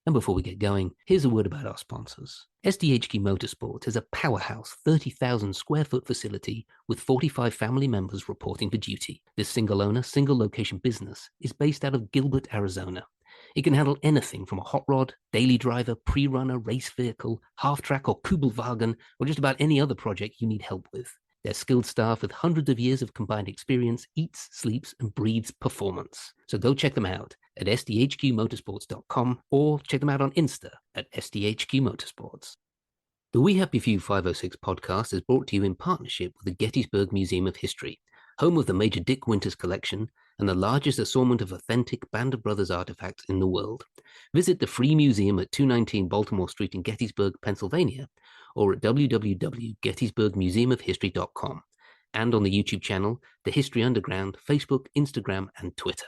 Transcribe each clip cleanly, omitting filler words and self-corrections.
And before we get going, here's a word about our sponsors. SDHQ Motorsports is a powerhouse 30,000 square foot facility with 45 family members reporting for duty. This single owner, single location business is based out of Gilbert, Arizona. It can handle anything from a hot rod, daily driver, pre-runner, race vehicle, half-track or Kugelwagen, or just about any other project you need help with. Their skilled staff with hundreds of years of combined experience eats, sleeps, and breathes performance. So go check them out at sdhqmotorsports.com or check them out on Insta at sdhqmotorsports. The We Happy Few 506 podcast is brought to you in partnership with the Gettysburg Museum of History, home of the Major Dick Winters collection and the largest assortment of authentic Band of Brothers artifacts in the world. Visit the free museum at 219 Baltimore Street in Gettysburg, Pennsylvania, or at www.gettysburgmuseumofhistory.com, and on the YouTube channel, The History Underground, Facebook, Instagram, and Twitter.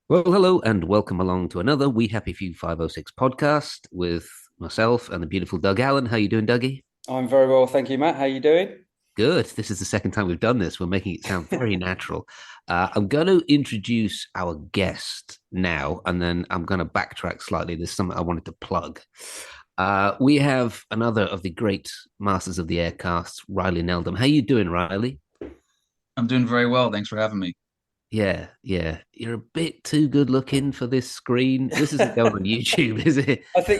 Well, hello, and welcome along to another We Happy Few 506 podcast with myself and the beautiful Doug Allen. How you doing, Dougie? I'm very well, thank you, Matt. How you doing? Good. This is the second time we've done this. We're making it sound very natural. I'm going to introduce our guest now, and then I'm going to backtrack slightly. There's something I wanted to plug. We have another of the great masters of the aircast, Riley Neldam. How you doing, Riley? I'm doing very well. Thanks for having me. Yeah, yeah. You're a bit too good looking for this screen. This isn't going on YouTube, is it? I think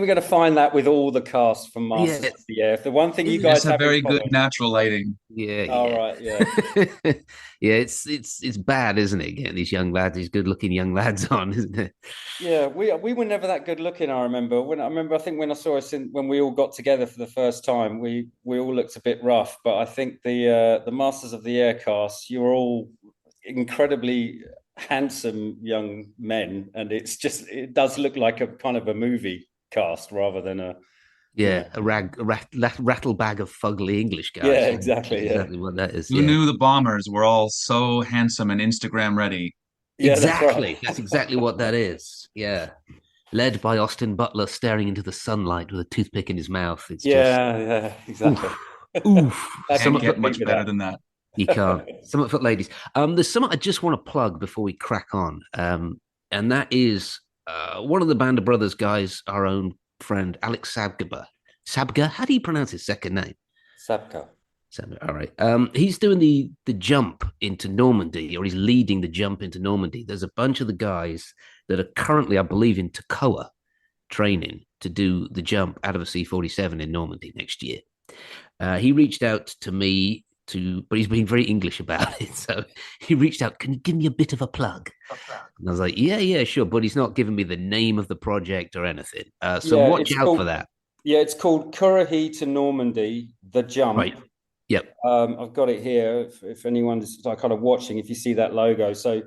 we're going to find that with all the cast from Masters Yeah, of the Air. If the one thing you There's guys a have in very good common, natural lighting. yeah, all yeah. right, yeah, Yeah, it's bad, isn't it? Getting these young lads, these good looking young lads on, isn't it? yeah. We were never that good looking. I remember I think when I saw us when we all got together for the first time, we all looked a bit rough. But I think the Masters of the Air cast, you were all incredibly handsome young men, and it does look like a kind of a movie cast rather than a you Yeah, know. rattle bag of fugly English Yeah, guys. Yeah, which is exactly. Yeah, exactly what that is. Who Yeah, knew the bombers were all so handsome and Instagram ready? yeah, that's right. exactly. That's exactly what that is. Yeah, led by Austin Butler staring into the sunlight with a toothpick in his mouth. It's just Yeah, yeah, exactly. oof, oof. How can Can't Something you for get compete much with better that? than that. you can't. Something for ladies. There's something I just want to plug before we crack on. And that is one of the Band of Brothers guys, our own friend Alex Sabga. Sabga, how do you pronounce his second name? Sapka. All right. He's doing the jump into Normandy, or he's leading the jump into Normandy. There's a bunch of the guys that are currently, I believe, in Toccoa training to do the jump out of a C-47 in Normandy next year. He reached out to me but he's being very English about it. So he reached out, can you give me a bit of a plug? And I was like, yeah, yeah, sure. But he's not giving me the name of the project or anything. So Yeah, watch out for that. it's called Currahee to Normandy, the jump. Right. Yep. I've got it here. If anyone's like kind of watching, if you see that logo, so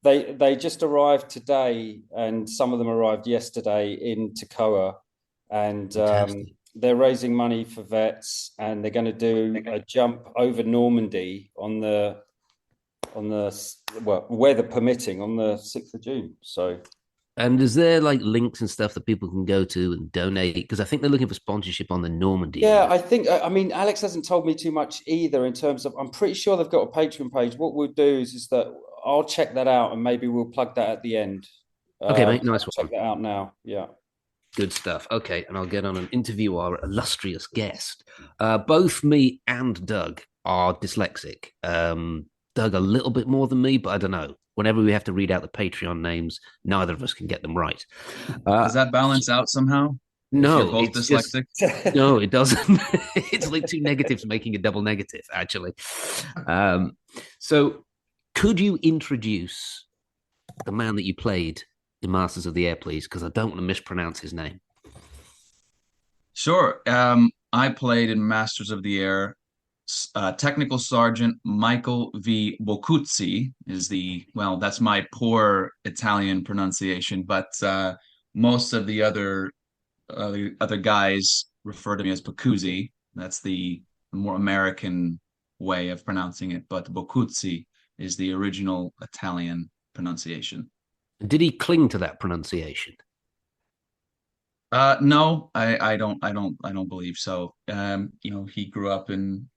they just arrived today, and some of them arrived yesterday in Toccoa, and Fantastic. they're raising money for vets, and they're going to do a jump over Normandy on the well, weather permitting, on the 6th of June. So And is there like links and stuff that people can go to and donate? Because I think they're looking for sponsorship on the Normandy yeah, one. I think I mean Alex hasn't told me too much either in terms of I'm pretty sure they've got a Patreon page. What we'll do is that I'll check that out and maybe we'll plug that at the end. Okay, mate. So Nice I'll check one. that out now. Yeah. Good stuff. Okay, and I'll get on and interview our illustrious guest. Both me and Doug are dyslexic. Doug a little bit more than me, but I don't know. Whenever we have to read out the Patreon names, neither of us can get them right. Uh, Does that balance out somehow if you're no, both it's just dyslexic? no, it doesn't. It's like two negatives making a double negative, actually. Um, so, could you introduce the man that you played in Masters of the Air, please? Because I don't want to mispronounce his name. Sure. I played in Masters of the Air. Technical Sergeant Michael V. Boccuzzi is well, that's my poor Italian pronunciation, but most of the other guys refer to me as Boccuzzi. That's the more American way of pronouncing it, but Boccuzzi is the original Italian pronunciation. Did he cling to that pronunciation? No, I don't believe so. He grew up in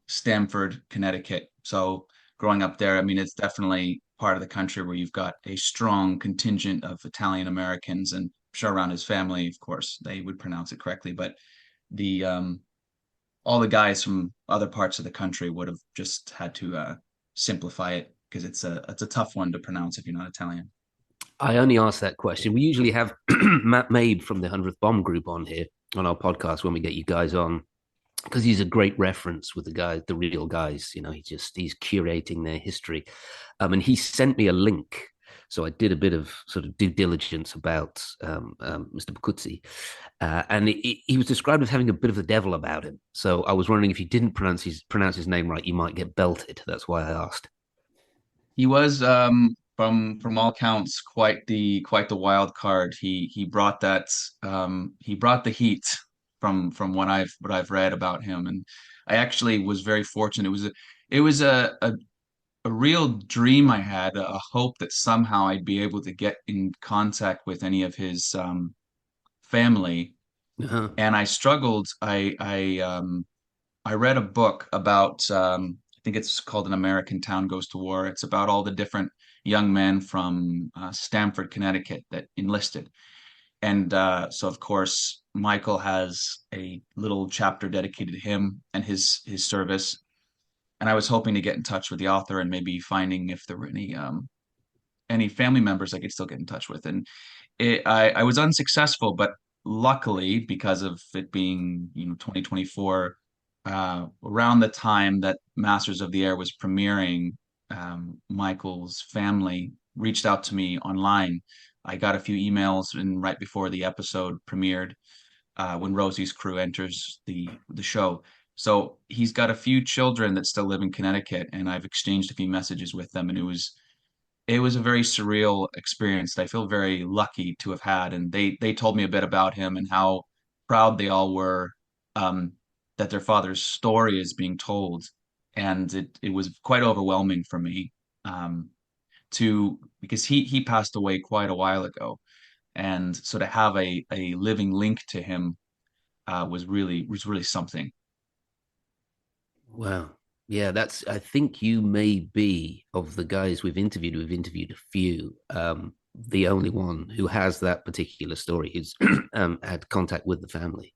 Stamford, Connecticut. So growing up there, I mean, it's definitely part of the country where you've got a strong contingent of Italian Americans, and I'm sure around his family, of course, they would pronounce it correctly, but the all the guys from other parts of the country would have just had to simplify it because it's a tough one to pronounce if you're not Italian. I only asked that question. We usually have Matt Mabe from the 100th Bomb Group on here on our podcast when we get you guys on, because he's a great reference with the guys, the real guys. You know, he's curating their history. And he sent me a link. So I did a bit of sort of due diligence about Mr. Boccuzzi, and he was described as having a bit of the devil about him. So I was wondering if you didn't pronounce his name right, you might get belted. That's why I asked. He was from all counts quite the wild card. He brought that he brought the heat from what I've read about him, and I actually was very fortunate. It was a real dream I had, a hope that somehow I'd be able to get in contact with any of his family, Uh-huh. and I struggled. I read a book about I think it's called An American Town Goes to War. It's about all the different young men from Stamford, Connecticut that enlisted. And so of course Michael has a little chapter dedicated to him and his service. And I was hoping to get in touch with the author and maybe finding if there were any family members I could still get in touch with. And I was unsuccessful, but luckily, because of it being 2024, around the time that Masters of the Air was premiering, Michael's family reached out to me online. I got a few emails, and right before the episode premiered, when Rosie's crew enters the show. So he's got a few children that still live in Connecticut, and I've exchanged a few messages with them, and it was a very surreal experience that I feel very lucky to have had. And they told me a bit about him and how proud they all were um, that their father's story is being told. And it was quite overwhelming for me to because he passed away quite a while ago. And so to have a living link to him was really something. Wow. Yeah, that's. I think you may be of the guys we've interviewed a few. The only one who has that particular story who's had contact with the family.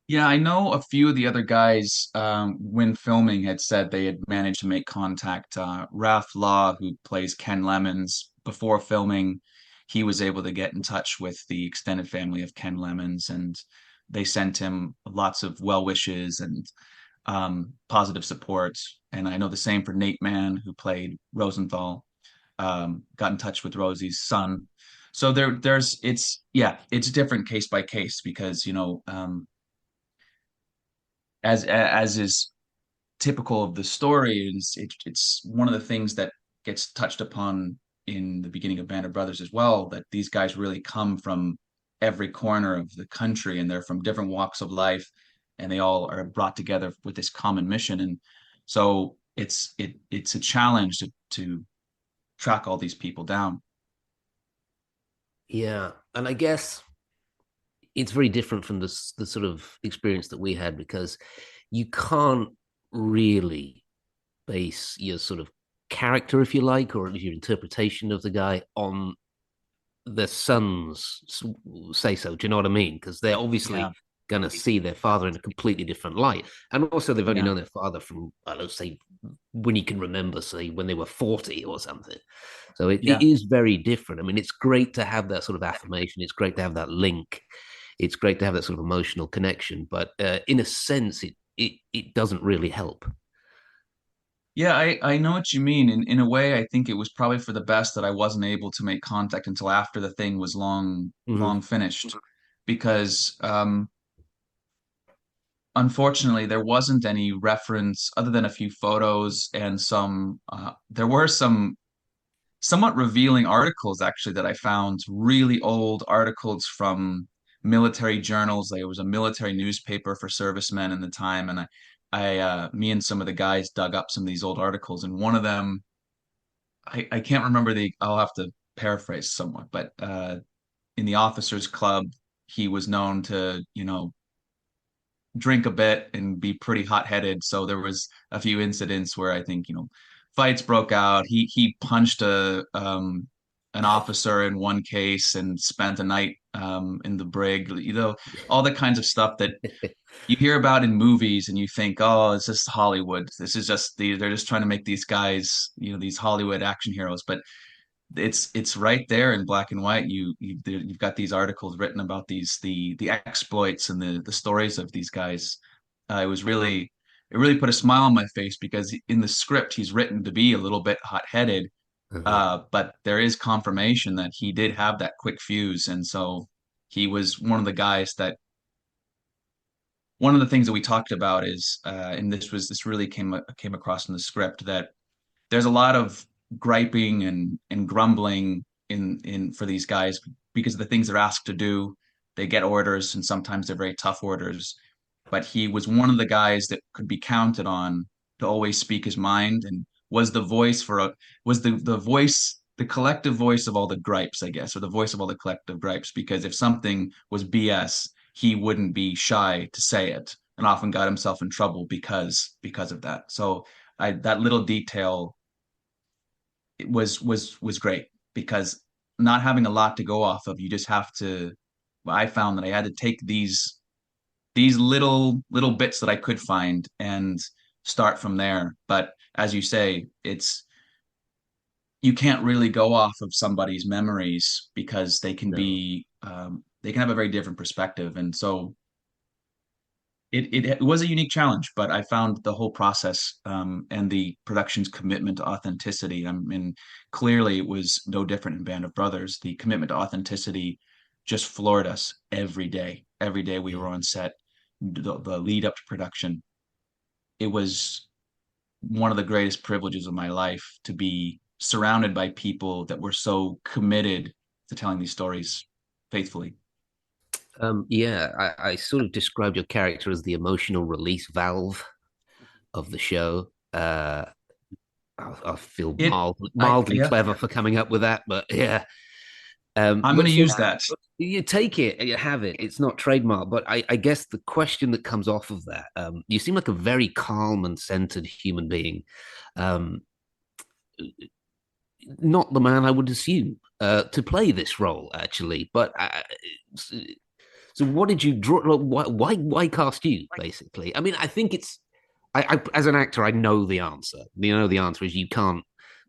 Yeah, I know a few of the other guys when filming had said they had managed to make contact. Ralph Law, who plays Ken Lemons, before filming, he was able to get in touch with the extended family of Ken Lemons, and they sent him lots of well wishes and positive support. And I know the same for Nate Mann, who played Rosenthal, got in touch with Rosie's son. So there's it's different case by case because as is typical of the story, it's one of the things that gets touched upon in the beginning of Band of Brothers as well, that these guys really come from every corner of the country and they're from different walks of life, and they all are brought together with this common mission. And so it's a challenge to track all these people down. Yeah, and I guess it's very different from the sort of experience that we had because you can't really base your sort of character, if you like, or your interpretation of the guy on their sons say so. Do you know what I mean? Because they're Yeah, obviously going to see their father in a completely different light, and also they've only yeah, known their father from I don't know, say when you can remember, say when they were 40 or something. So it yeah. is very different. I mean, it's great to have that sort of affirmation. It's great to have that link. It's great to have that sort of emotional connection, but in a sense, it doesn't really help. Yeah, I know what you mean. In a way, I think it was probably for the best that I wasn't able to make contact until after the thing was long Mm-hmm. finished, because unfortunately there wasn't any reference other than a few photos and some. There were some somewhat revealing articles actually that I found, really old articles from military journals. There was a military newspaper for servicemen in the time, and me and some of the guys dug up some of these old articles, and one of them, I can't remember I'll have to paraphrase somewhat, but in the officers club, he was known to, drink a bit and be pretty hot-headed. So there was a few incidents where I think, fights broke out. He punched a an officer in one case and spent a night in the brig. You know, all the kinds of stuff that you hear about in movies, and you think, oh, it's just Hollywood. This is just they're just trying to make these guys, you know, these Hollywood action heroes. But it's right there in black and white. You've got these articles written about the exploits and the stories of these guys. It really put a smile on my face because in the script he's written to be a little bit hot-headed, Uh-huh. but there is confirmation that he did have that quick fuse, and so he was one of the guys that one of the things that we talked about is, and this really came across in the script, that there's a lot of griping and grumbling in for these guys because of the things they're asked to do. They get orders, and sometimes they're very tough orders. But he was one of the guys that could be counted on to always speak his mind, and was the voice for a was the voice, the collective voice of all the gripes, I guess, or the voice of all the collective gripes. Because if something was BS, he wouldn't be shy to say it, and often got himself in trouble because of that. So that little detail, it was great, because not having a lot to go off of, you just have to. I found that I had to take these little bits that I could find and start from there. But as you say, it's you can't really go off of somebody's memories because No. they can have a very different perspective, and so it was a unique challenge. But I found the whole process, and the production's commitment to authenticity. I mean, clearly it was no different in Band of Brothers. The commitment to authenticity just floored us every day. Every day we were Yeah. on set, the lead up to production. It was one of the greatest privileges of my life to be surrounded by people that were so committed to telling these stories faithfully. Yeah, I sort of described your character as the emotional release valve of the show. I feel mildly Yeah, clever for coming up with that, but yeah. I'm going to Listen, use that. you take it, you have it. It's not trademark, but I guess the question that comes off of that, you seem like a very calm and centered human being. Um, not the man I would assume to play this role, actually. But so, what did you draw? Why cast you? Basically, I mean, I think it's. As an actor, I know the answer. You know, the answer is you can't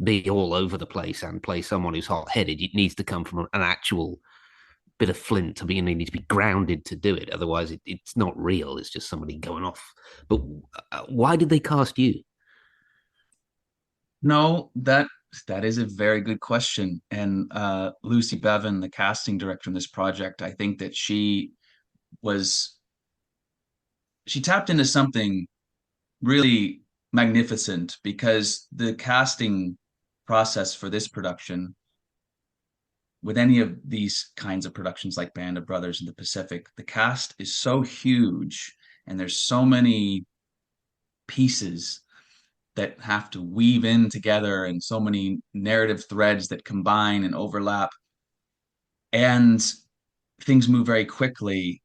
be all over the place and play someone who's hot-headed. It needs to come from an actual bit of flint. I mean, they need to be grounded to do it. Otherwise, it's not real. It's just somebody going off. But why did they cast you? No, that is a very good question. And Lucy Bevan, the casting director in this project, I think that was she tapped into something really magnificent, because the casting process for this production, with any of these kinds of productions like Band of Brothers in the Pacific, the cast is so huge, and there's so many pieces that have to weave in together, and so many narrative threads that combine and overlap, and things move very quickly,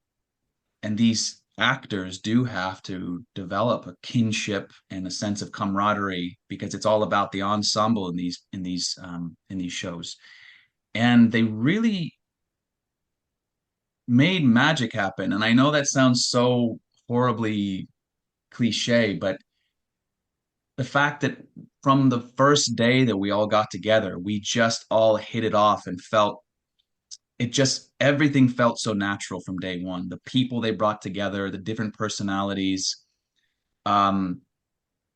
and these actors do have to develop a kinship and a sense of camaraderie, because it's all about the ensemble in these shows. And they really made magic happen. And I know that sounds so horribly cliche, but the fact that from the first day that we all got together, we just all hit it off and felt it just everything felt so natural from day one. The people they brought together, the different personalities, um,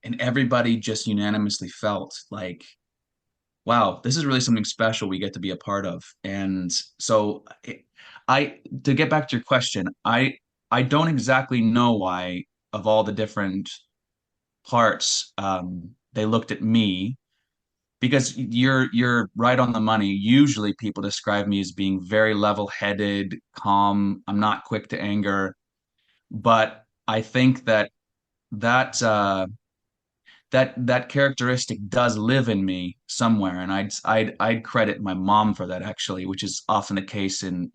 and everybody just unanimously felt like, wow, this is really something special we get to be a part of. And so, I to get back to your question, I don't exactly know why, of all the different parts, they looked at me, because you're right on the money. Usually people describe me as being very level-headed, calm. I'm not quick to anger, but I think that that that characteristic does live in me somewhere, and I'd credit my mom for that, actually, which is often the case in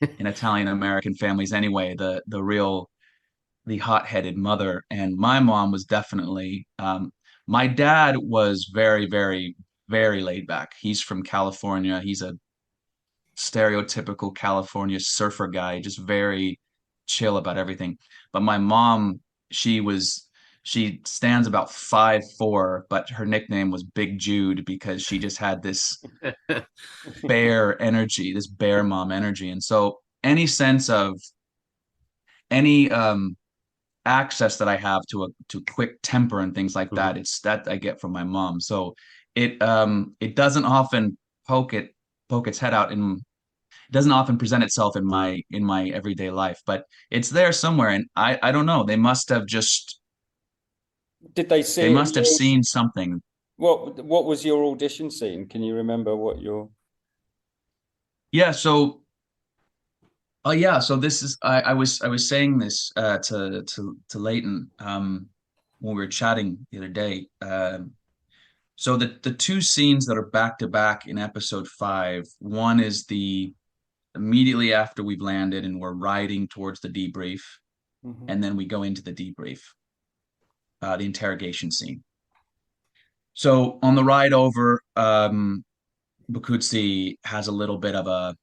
Italian American families anyway. The hot-headed mother, and my mom was definitely My dad was very, very, very laid back. He's from California. He's a stereotypical California surfer guy, just very chill about everything. But my mom, she was she stands about 5'4", but her nickname was Big Jude because she just had this bear energy, this bear mom energy. And so any sense of any access that I have to quick temper and things like that, Mhm. it's that I get from my mom. So it doesn't often poke its head out in it doesn't often present itself in my everyday life, but it's there somewhere. And I don't know. Did they They see it in must have your, seen something. what was your audition scene? Can you remember what your Yeah. So oh yeah. So this is I was saying this to Leighton when we were chatting the other day. So the two scenes that are back to back in episode 5, one is the immediately after we've landed and we're riding towards the debrief, Mhm. and then we go into the debrief, the interrogation scene. So on the ride over, Boccuzzi has a little bit of a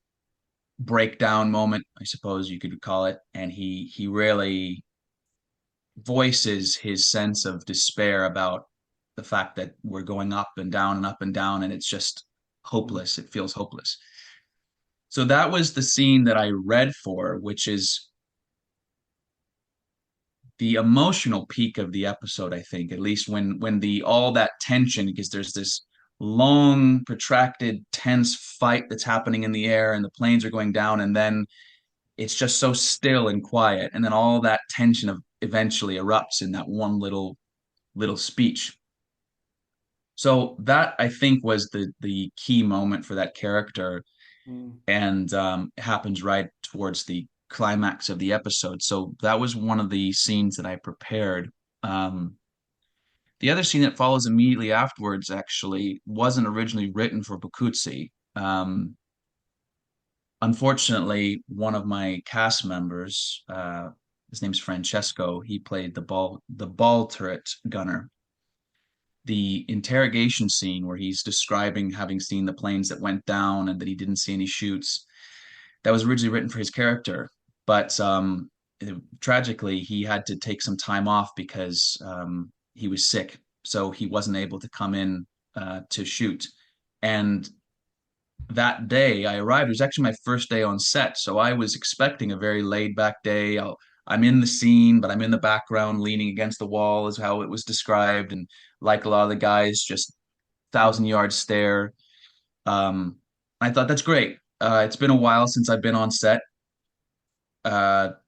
breakdown moment, I suppose you could call it, and he really voices his sense of despair about the fact that we're going up and down and up and down, and it's just hopeless. It feels hopeless. So that was the scene that I read for, which is the emotional peak of the episode, I think, at least when the all that tension, because there's this long, protracted, tense fight that's happening in the air and the planes are going down, and then it's just so still and quiet, and then all that tension of eventually erupts in that one little speech. So that I think was the key moment for that character, Mm. and happens right towards the climax of the episode. So that was one of the scenes that I prepared. Um, the other scene that follows immediately afterwards actually wasn't originally written for Boccuzzi. Unfortunately, one of my cast members, his name's Francesco, he played the ball turret gunner. The interrogation scene where he's describing having seen the planes that went down and that he didn't see any chutes, that was originally written for his character, but tragically he had to take some time off because he was sick, so he wasn't able to come in to shoot. And that day I arrived, it was actually my first day on set, so I was expecting a very laid back day. I'm in the scene, but I'm in the background leaning against the wall, is how it was described, and like a lot of the guys, just thousand yard stare. um, I thought that's great. It's been a while since I've been on set.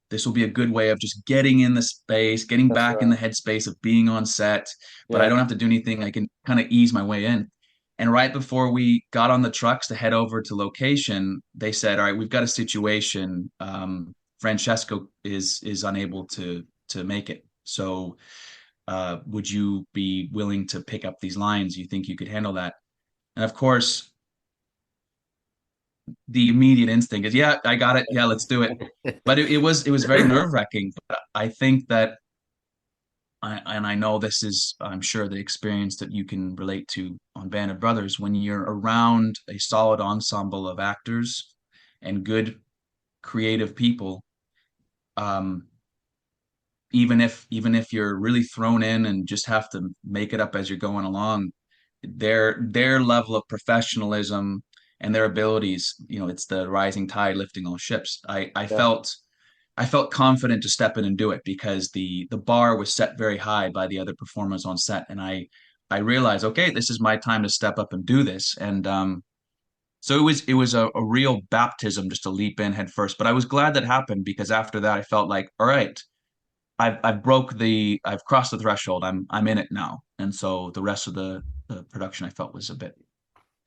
This will be a good way of just getting in the space, getting That's back in right. the headspace of being on set, but I Yeah. don't have to do anything. I can kind of ease my way in. And right before we got on the trucks to head over to location, they said, "All right, we've got a situation. Francesco is unable to make it. So, would you be willing to pick up these lines? You think you could handle that?" And of course, the immediate instinct is, yeah, I got it. Yeah, let's do it. But it was very nerve wracking. But I think that and I know this is, I'm sure, the experience that you can relate to on Band of Brothers when you're around a solid ensemble of actors and good creative people. Um, even if you're really thrown in and just have to make it up as you're going along, their level of professionalism and their abilities, it's the rising tide lifting all ships. Yeah. I felt confident to step in and do it because the bar was set very high by the other performers on set, and I realized, okay, this is my time to step up and do this. And so it was a real baptism just to leap in head first. But I was glad that happened because after that I felt like, all right, I've crossed the threshold. I'm in it now. And so the rest of the production I felt was a bit,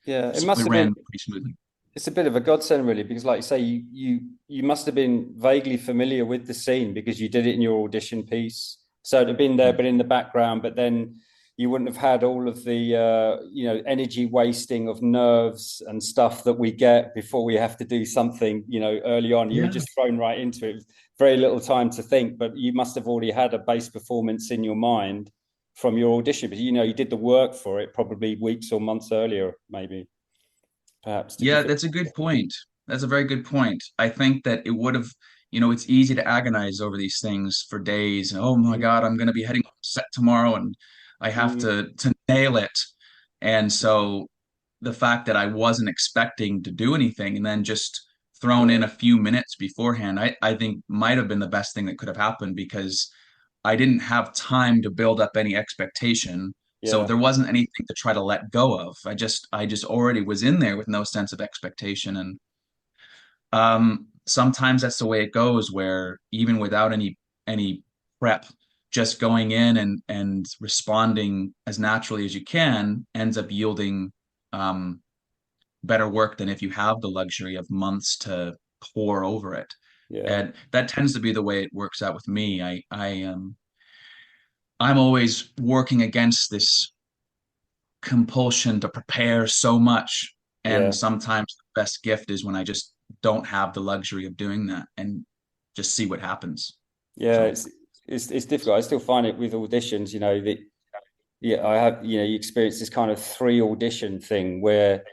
Yeah. It so must it have been, ran pretty smoothly. it's a bit of a godsend really, because like you say, you must have been vaguely familiar with the scene because you did it in your audition piece. So it'd have been there, but in the background, but then you wouldn't have had all of the energy wasting of nerves and stuff that we get before we have to do something, early on. You were Yeah. just thrown right into it. Very little time to think, but you must have already had a base performance in your mind from your audition, but you did the work for it probably weeks or months earlier, maybe. Perhaps, did you Yeah, feel? that's a good point. That's a very good point. I think that it would have, it's easy to agonize over these things for days. And oh my Mm, God, I'm going to be heading on set tomorrow and I have mm, to nail it. And so the fact that I wasn't expecting to do anything and then just thrown in yeah, a few minutes beforehand, I think might have been the best thing that could have happened because I didn't have time to build up any expectation. So yeah, there wasn't anything to try to let go of. I just already was in there with no sense of expectation. And sometimes that's the way it goes, where even without any prep, just going in and responding as naturally as you can ends up yielding um, better work than if you have the luxury of months to pour over it. yeah, And that tends to be the way it works out with me. I'm always working against this compulsion to prepare so much. And yeah, sometimes the best gift is when I just don't have the luxury of doing that and just see what happens. yeah. So, It's difficult. I still find it with auditions. That yeah, I have. You experience this kind of three audition thing where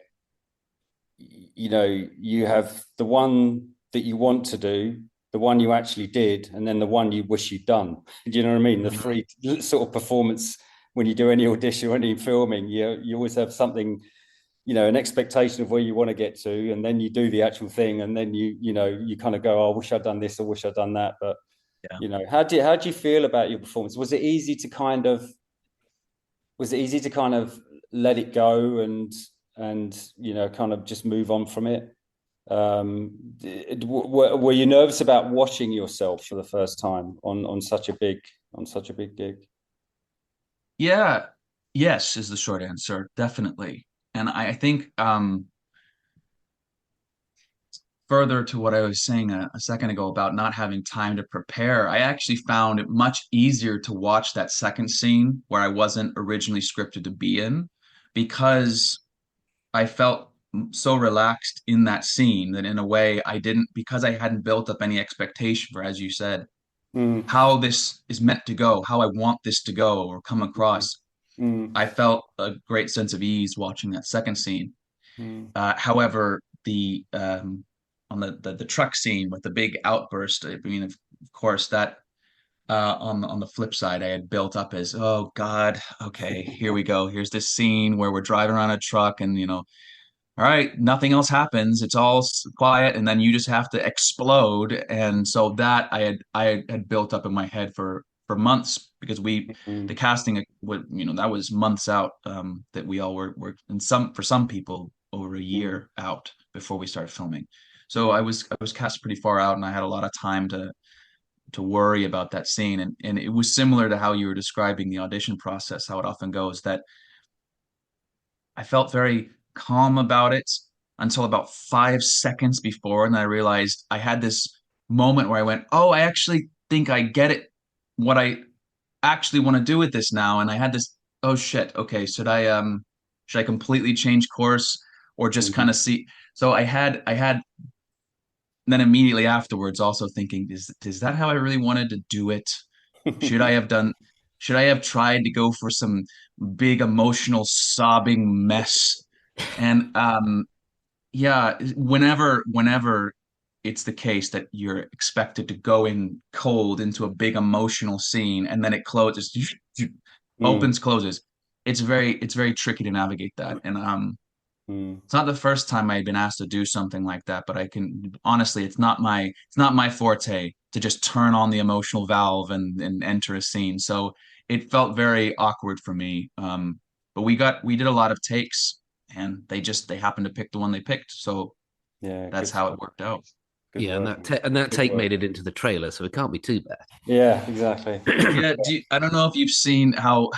you have the one that you want to do, the one you actually did, and then the one you wish you'd done. Do you know what I mean? The mhm. three sort of performance when you do any audition or any filming, you always have something, an expectation of where you want to get to, and then you do the actual thing, and then you kind of go, oh, I wish I'd done this, I wish I'd done that. But Yeah. how do you feel about your performance? Was it easy to kind of let it go and kind of just move on from it? Were you nervous about watching yourself for the first time on such a big gig? Yeah, yes is the short answer, definitely. And I think further to what I was saying a second ago about not having time to prepare, I actually found it much easier to watch that second scene where I wasn't originally scripted to be in because I felt so relaxed in that scene that in a way I didn't, because I hadn't built up any expectation for, as you said, Mm, how this is meant to go, how I want this to go or come mm, across. mm, I felt a great sense of ease watching that second scene. mm, However, the on the truck scene with the big outburst, I mean, of course, that on the flip side, I had built up as, oh God, okay, here we go. Here's this scene where we're driving around a truck, and all right, nothing else happens. It's all quiet, and then you just have to explode. And so that I had built up in my head for months because the mm, casting that was months out, that we all were and for some people over a mm, year out before we started filming. So I was cast pretty far out, and I had a lot of time to worry about that scene. And it was similar to how you were describing the audition process, how it often goes, that I felt very calm about it until about 5 seconds before. And I realized I had this moment where I went, oh, I actually think I get it, what I actually want to do with this now. And I had this, oh shit, okay, should I completely change course or just kind mm. of see? So I had then immediately afterwards also thinking, is that how I really wanted to do it? Should I have done, should I have tried to go for some big emotional sobbing mess? And yeah, whenever it's the case that you're expected to go in cold into a big emotional scene and then it closes, Mm, opens, closes. It's very tricky to navigate that. And mm, it's not the first time I've been asked to do something like that, but I can honestly, it's not my forte to just turn on the emotional valve and enter a scene. So it felt very awkward for me. But we did a lot of takes, and they happened to pick the one they picked. So yeah, that's how it worked out. good Yeah, and work. that Good take work. made it into the trailer, so it can't be too Yeah, exactly. bad. Yeah, I don't know if you've seen how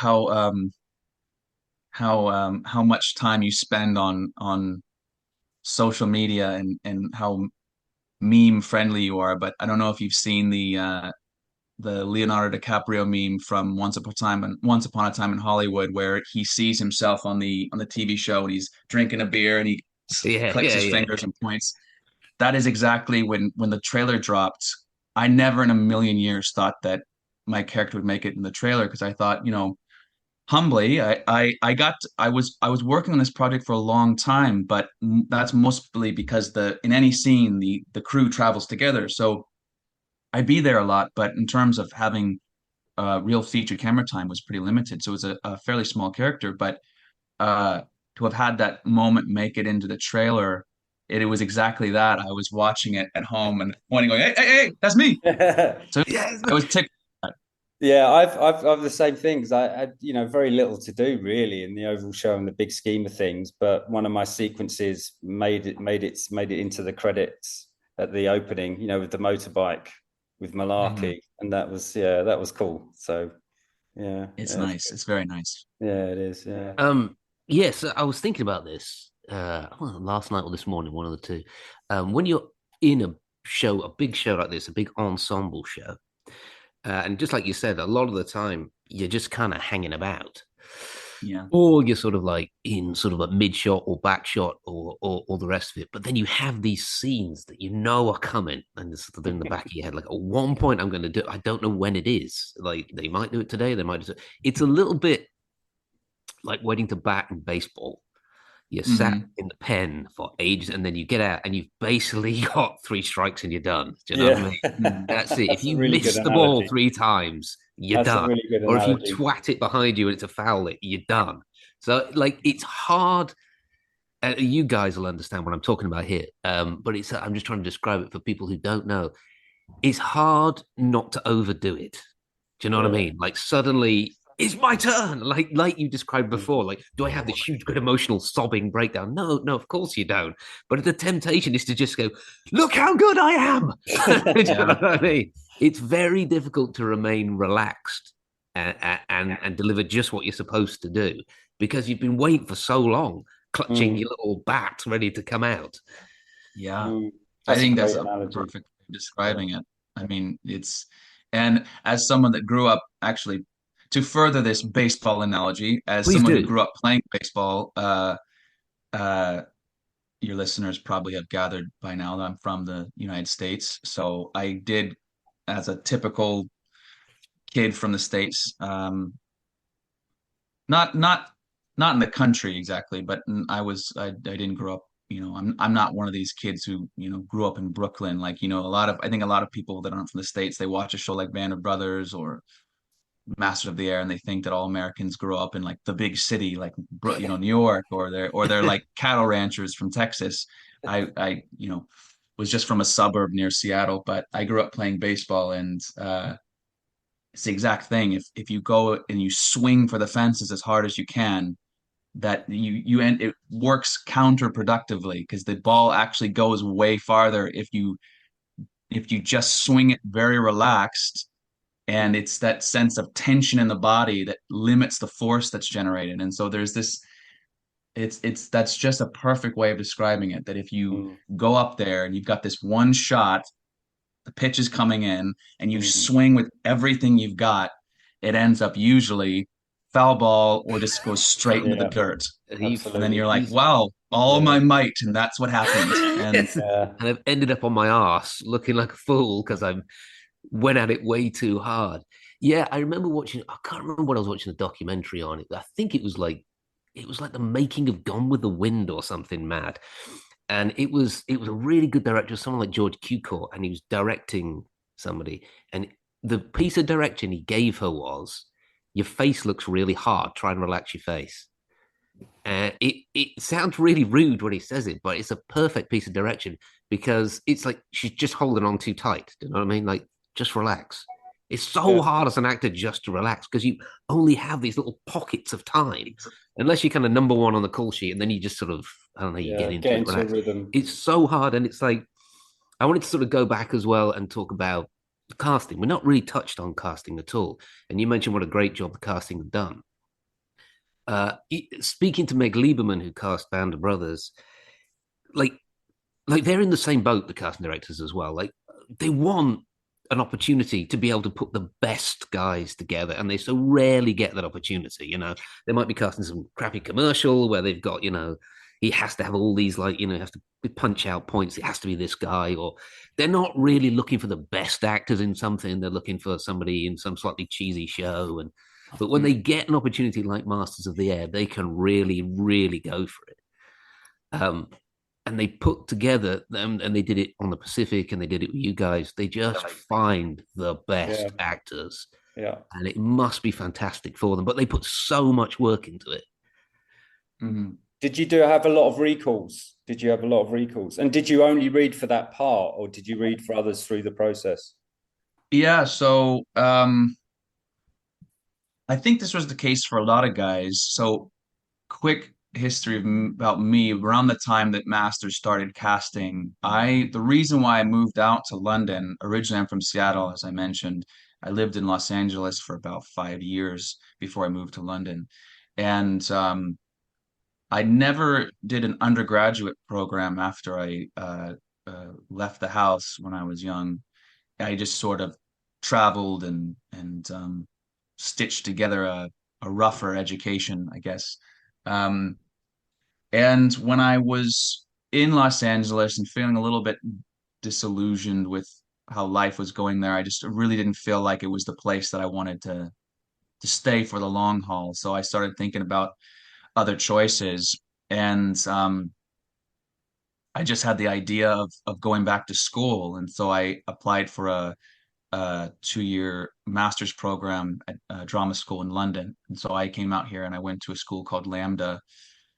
much time you spend on social media and how meme friendly you are, but I don't know if you've seen the Leonardo DiCaprio meme from Once Upon a Time in Hollywood, where he sees himself on the TV show and he's drinking a beer and he Yeah, clicks yeah, his yeah. fingers and points. That is exactly when the trailer dropped. I never in a million years thought that my character would make it in the trailer because I thought, humbly, I was working on this project for a long time, but that's mostly because the in any scene the crew travels together. So I'd be there a lot, but in terms of having real feature camera time was pretty limited. So it was a fairly small character, but uh, to have had that moment make it into the trailer, it was exactly that. I was watching it at home and pointing, going, "Hey, hey, hey, that's me!" So Yeah, I was tickled. Yeah, I've the same things. I very little to do really in the overall show and the big scheme of things. But one of my sequences made it into the credits at the opening. With the motorbike with Mhm. Malarkey, and that was cool. So It's yeah, nice. It's very nice. yeah, it is. Yeah. yes, I was thinking about this well, last night or this morning, one of the two. When you're in a show, a big show like this, a big ensemble show, and just like you said, a lot of the time you're just kind of hanging about, Yeah. or you're sort of like in sort of a mid shot or back shot or the rest of it. But then you have these scenes that you know are coming, and it's sort of in the back of your head, like at one point I'm going to do. I don't know when it is. Like they might do it today. They might do it. It's a little bit like waiting to bat in baseball. You sat Hmm. in the pen for ages, and then you get out, and you've basically got three strikes, and you're done. Do you know what I Yeah, mean? Hmm. That's it. If that's a you really good miss the ball analogy. three times, you're That's a done. really good Or if you analogy. twat it behind you and it's a foul, you're done. So, like, it's hard. You guys will understand what I'm talking about here. But I'm just trying to describe it for people who don't know. It's hard not to overdo it. Do you know what I Yeah. mean? Like suddenly it's my turn. Like you described before. Like, do I have this huge, good emotional sobbing breakdown? No, no, of course you don't. But the temptation is to just go, look how good I am. Do you know Yeah. what I mean? It's very difficult to remain relaxed and deliver just what you're supposed to do because you've been waiting for so long, clutching Mm, your little bat ready to come out. Yeah. mm. I That's a think that's great a analogy. perfect way of Yeah. describing it. I mean, and as someone that grew up actually, to further this baseball analogy, as Please someone who do. grew up playing baseball, uh, your listeners probably have gathered by now that I'm from the United States. So I did, as a typical kid from the States, not not in the country exactly, but I didn't grow up. I'm not one of these kids who grew up in Brooklyn. Like I think a lot of people that aren't from the States, they watch a show like Band of Brothers or Masters of the Air, and they think that all Americans grow up in like the big city, like New York, or they're like cattle ranchers from Texas. I was just from a suburb near Seattle, but I grew up playing baseball, and it's the exact thing. If you go and you swing for the fences as hard as you can, that you end it works counterproductively because the ball actually goes way farther if you just swing it very relaxed, and it's that sense of tension in the body that limits the force that's generated. And so there's this it's that's just a perfect way of describing it, that if you Mm, go up there and you've got this one shot, the pitch is coming in, and you mm. swing with everything you've got, it ends up usually foul ball or just goes straight into the Yeah, dirt. And then absolutely. you're like, wow, all Yeah, my might, and that's what happened. And Yes. yeah. And I've ended up on my ass looking like a fool because I went at it way too hard. Yeah, I remember watching. I can't remember what I was watching a documentary on it. I think it was like the making of Gone with the Wind or something mad. And it was a really good director, someone like George Cukor, and he was directing somebody. And the piece of direction he gave her was, "Your face looks really hard. Try and relax your face." It sounds really rude when he says it, but it's a perfect piece of direction because it's like she's just holding on too tight. Do you know what I mean? Like, just relax. It's so Yeah. hard as an actor just to relax because you only have these little pockets of time, unless you're kind of number one on the call sheet, and then you just sort of, I don't know, you get Yeah, into get it, into a relax. rhythm. It's so hard, and it's like I wanted to sort of go back as well and talk about casting. We're not really touched on casting at all, and you mentioned what a great job the casting have done. Speaking to Meg Lieberman, who cast Band of Brothers, like they're in the same boat, the casting directors as well. Like they want an opportunity to be able to put the best guys together, and they so rarely get that opportunity. They might be casting some crappy commercial where they've got, he has to have all these has to punch out points. It has to be this guy, or they're not really looking for the best actors in something. They're looking for somebody in some slightly cheesy show, and But when they get an opportunity like Masters of the Air, they can really, really go for it. Um, and they put together them, and they did it on the Pacific, and they did it with you guys. They just find the Yeah, best actors, yeah. and it must be fantastic for them. But they put so much work into it. Mhm. Did you do have a lot of recalls? Did you have a lot of recalls? And did you only read for that part, or did you read for others through the process? Yeah, so I think this was the case for a lot of guys. So quick history about me around the time that Masters started casting. The reason why I moved out to London, originally I'm from Seattle, as I mentioned. I lived in Los Angeles for about 5 years before I moved to London. And I never did an undergraduate program after I left the house when I was young. I just sort of traveled and stitched together a rougher education, I guess. Um, and when I was in Los Angeles and feeling a little bit disillusioned with how life was going there, I just really didn't feel like it was the place that I wanted to stay for the long haul. So I started thinking about other choices, and I just had the idea of going back to school, and so I applied for a 2 year master's program at drama school in London. And so I came out here and I went to a school called Lambda,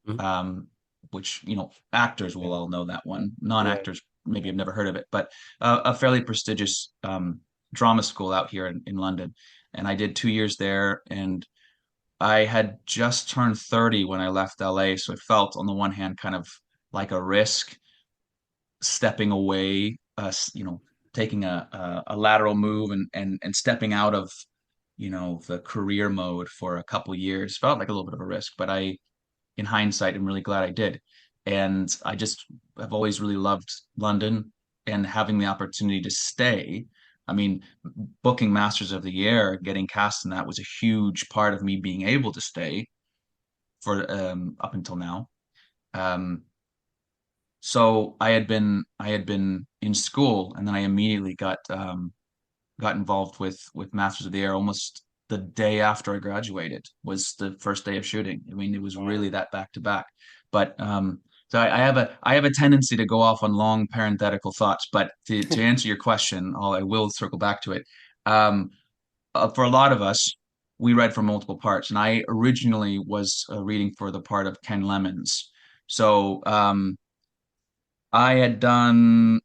Mm-hmm. um, which, actors will Yeah, all know that one. yeah, Non-actors maybe have never heard of it, but a fairly prestigious drama school out here in London. And I did 2 years there, and I had just turned 30 when I left LA. So it felt, on the one hand, kind of like a risk stepping away, taking a lateral move and stepping out of, the career mode for a couple years. Felt like a little bit of a risk, but in hindsight, I'm really glad I did. And I just have always really loved London, and having the opportunity to stay. I mean, booking Masters of the Air, getting cast in that was a huge part of me being able to stay for up until now. Um, so I had been in school, and then I immediately got involved with Masters of the Air almost the day after I graduated was the first day of shooting. I mean, it was wow. really that back to back. But so I have a tendency to go off on long parenthetical thoughts. But to answer your question, I will circle back to it. Um, for a lot of us, we read for multiple parts, and I originally was reading for the part of Ken Lemons. So I had done,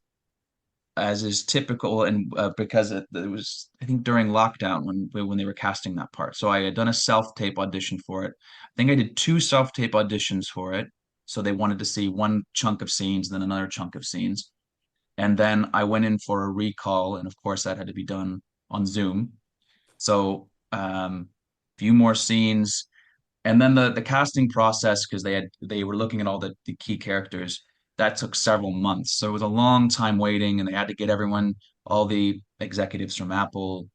as is typical, and because it was, I think, during lockdown when they were casting that part. So I had done a self-tape audition for it. I think I did two self-tape auditions for it. So they wanted to see one chunk of scenes, then another chunk of scenes. And then I went in for a recall, and of course that had to be done on Zoom. So few more scenes, and then the casting process, because they were looking at all the key characters, that took several months. So it was a long time waiting, and they had to get everyone, all the executives from Apple,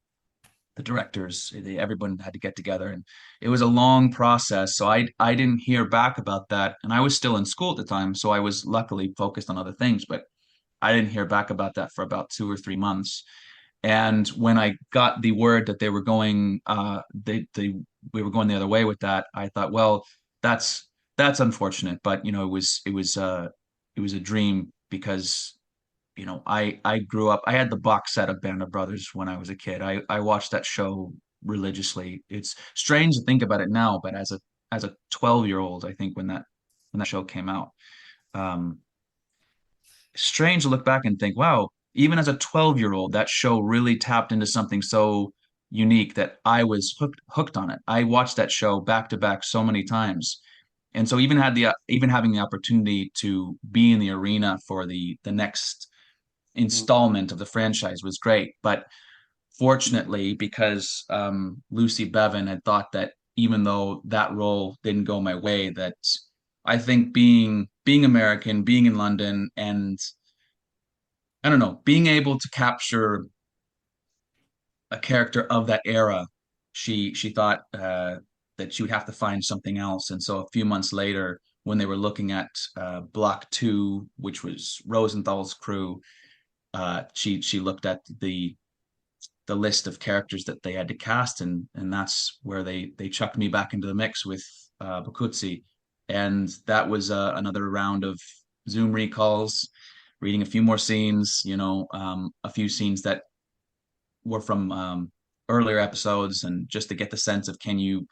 the directors, everyone had to get together, and it was a long process. So I didn't hear back about that, and I was still in school at the time, so I was luckily focused on other things, but I didn't hear back about that for about 2 or 3 months. And when I got the word that they were going, we were going the other way with that, I thought, well, that's unfortunate, but it was a dream, because I grew up. I had the box set of Band of Brothers when I was a kid. I watched that show religiously. It's strange to think about it now, but as a 12-year-old, I think when that show came out, um, strange to look back and think, wow, even as a 12-year-old, that show really tapped into something so unique that I was hooked on it. I watched that show back to back so many times. And so even having the opportunity to be in the arena for the next Mm. installment of the franchise was great. But fortunately, because Lucy Bevan had thought that even though that role didn't go my way, that I think being American, being in London, and I don't know, being able to capture a character of that era, she thought that she would have to find something else. And so a few months later, when they were looking at Block Two, which was Rosenthal's crew, she looked at the the list of characters that they had to cast, and that's where they chucked me back into the mix with Boccuzzi, and that was another round of Zoom recalls, reading a few more scenes, a few scenes that were from earlier episodes, and just to get the sense of, can you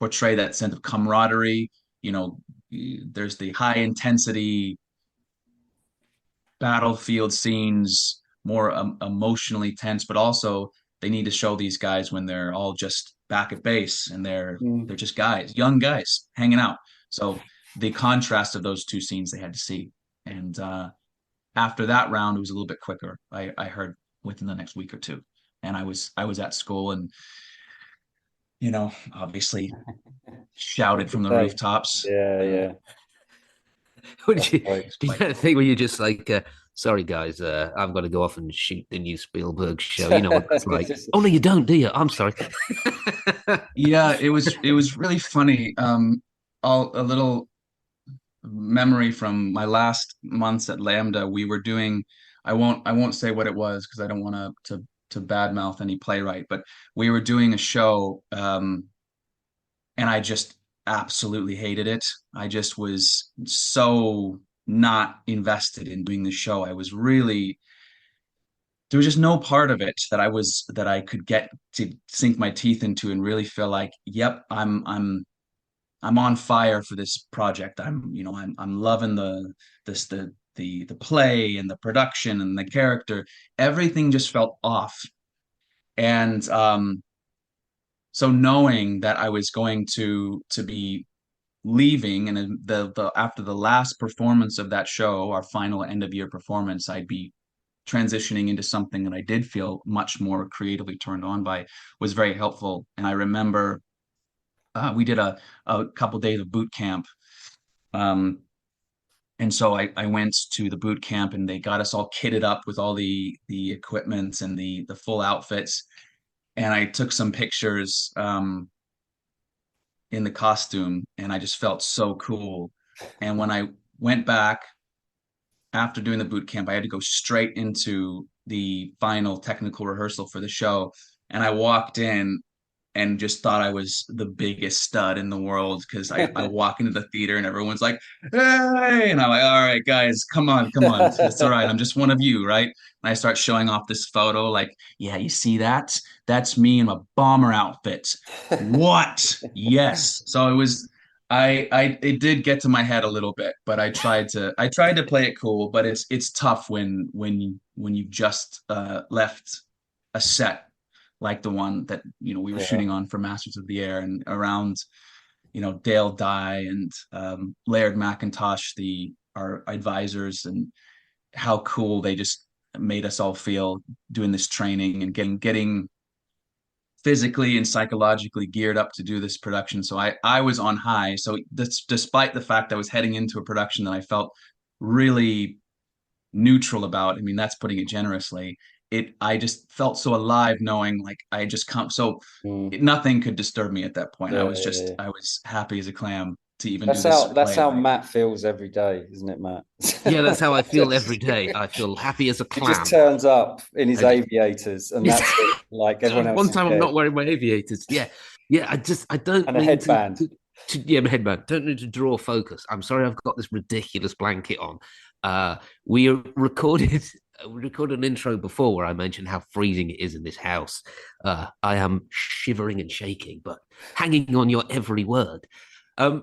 portray that sense of camaraderie? You know, there's the high intensity battlefield scenes, more emotionally tense, but also they need to show these guys when they're all just back at base and they're just guys, young guys hanging out. So the contrast of those two scenes they had to see. And after that round, it was a little bit quicker. I heard within the next week or two, and I was at school, and obviously shouted from the Say, rooftops. yeah, yeah. Would That's you great. do that thing where you're just like, sorry guys, I've got to go off and shoot the new Spielberg show. You know what that's like. Oh no, you don't, do you? I'm sorry. Yeah, it was really funny. All a little memory from my last months at Lambda. We were doing, I won't say what it was because I don't want to badmouth any playwright, but we were doing a show, and I just absolutely hated it. I just was so not invested in doing the show. I was really, there was just no part of it that I could get to sink my teeth into and really feel like, yep, I'm on fire for this project. I'm loving the play and the production and the character. Everything just felt off. And so knowing that I was going to be leaving, and then the after the last performance of that show, our final end of year performance, I'd be transitioning into something that I did feel much more creatively turned on by, was very helpful. And I remember we did a couple days of boot camp. Um, and so I went to the boot camp, and they got us all kitted up with all the equipment and the full outfits. And I took some pictures in the costume, and I just felt so cool. And when I went back after doing the boot camp, I had to go straight into the final technical rehearsal for the show. And I walked in and just thought I was the biggest stud in the world, because I walk into the theater and everyone's like, hey. And I'm like, all right, guys, come on, come on. It's all right. I'm just one of you, right? And I start showing off this photo, like, yeah, you see that? That's me in a bomber outfit. What? Yes. So it was, it did get to my head a little bit, but I tried to play it cool, but it's tough when you've just left a set like the one that we were Yeah. shooting on for Masters of the Air, and around Dale Dye and Laird McIntosh, our advisors, and how cool they just made us all feel doing this training and getting physically and psychologically geared up to do this production. So I was on high. So despite the fact I was heading into a production that I felt really neutral about, I mean, that's putting it generously. I just felt so alive knowing, like, I had just come. So Mm. nothing could disturb me at that point. Yeah, yeah, yeah. I was happy as a clam to even do That's this how play. Like, Matt feels every day, isn't it, Matt? Yeah, that's how I feel every Just, day. I feel happy as a he just clam. turns up in his I just aviators, and that's it. Like everyone else one is time I'm dead. not wearing my aviators. Yeah, yeah. I don't And a mean headband. yeah, my headband. Don't need to draw focus. I'm sorry, I've got this ridiculous blanket on. We recorded an intro before where I mentioned how freezing it is in this house. I am shivering and shaking, but hanging on your every word.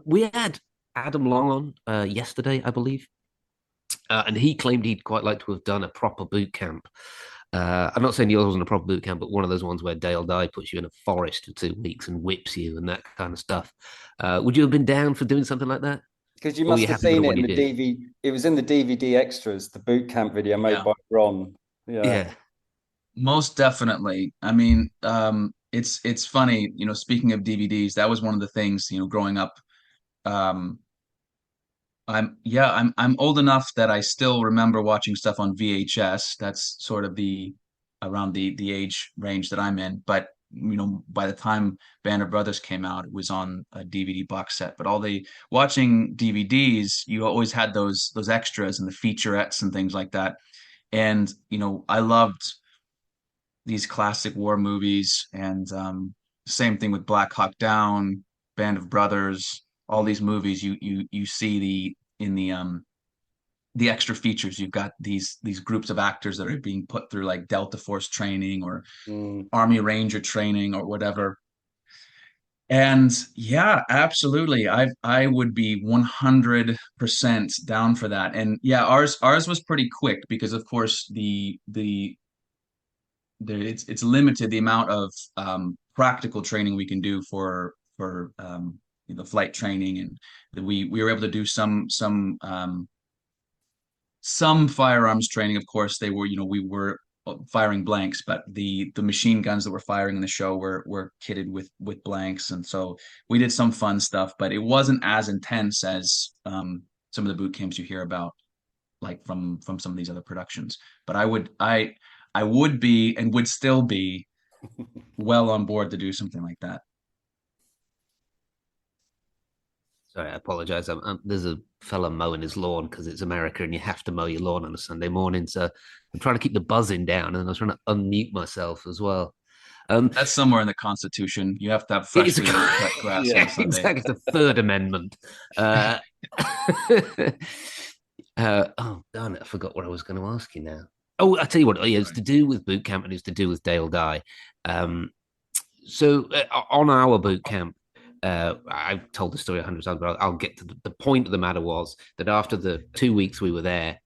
We had Adam Long on yesterday, I believe, and he claimed he'd quite like to have done a proper boot camp. I'm not saying yours wasn't a proper boot camp, but one of those ones where Dale Dye puts you in a forest for 2 weeks and whips you and that kind of stuff. Would you have been down for doing something like that? Because you Or were must you have happy with the seen it one in you the did? DVD. It was in the DVD extras, the boot camp video made yeah, by Ron. Yeah. Yeah. most definitely. I mean, it's funny, speaking of DVDs, that was one of the things, growing up. Um, I'm old enough that I still remember watching stuff on VHS. That's sort of the around the age range that I'm in. But by the time Band of Brothers came out, it was on a DVD box set. But all the watching DVDs, you always had those extras and the featurettes and things like that. And I loved these classic war movies, and same thing with Black Hawk Down, Band of Brothers, all these movies. You see the extra features. You've got these groups of actors that are being put through like Delta Force training or Army Ranger training or whatever. And yeah, absolutely. I would be 100% down for that. And yeah, ours was pretty quick because of course it's limited the amount of practical training we can do for the flight training, and we were able to do some firearms training. Of course, they were, we were firing blanks, but the machine guns that we're firing in the show were kitted with blanks, and so we did some fun stuff, but it wasn't as intense as some of the boot camps you hear about, like from some of these other productions. But I would be and would still be well on board to do something like that. Sorry, I apologize. There's a fella mowing his lawn because it's America and you have to mow your lawn on a Sunday morning. So I'm trying to keep the buzzing down, and I was trying to unmute myself as well. That's somewhere in the Constitution. You have to have It is freshly cut grass on yeah, Sunday. exactly. It's the Third Amendment. Oh, darn it. I forgot what I was going to ask you now. Oh, I'll tell you what. Oh, yeah, it's to do with boot camp and it's to do with Dale Dye. On our boot camp, I've told the story 100 times, but I'll get to the point of the matter was that after the 2 weeks we were there,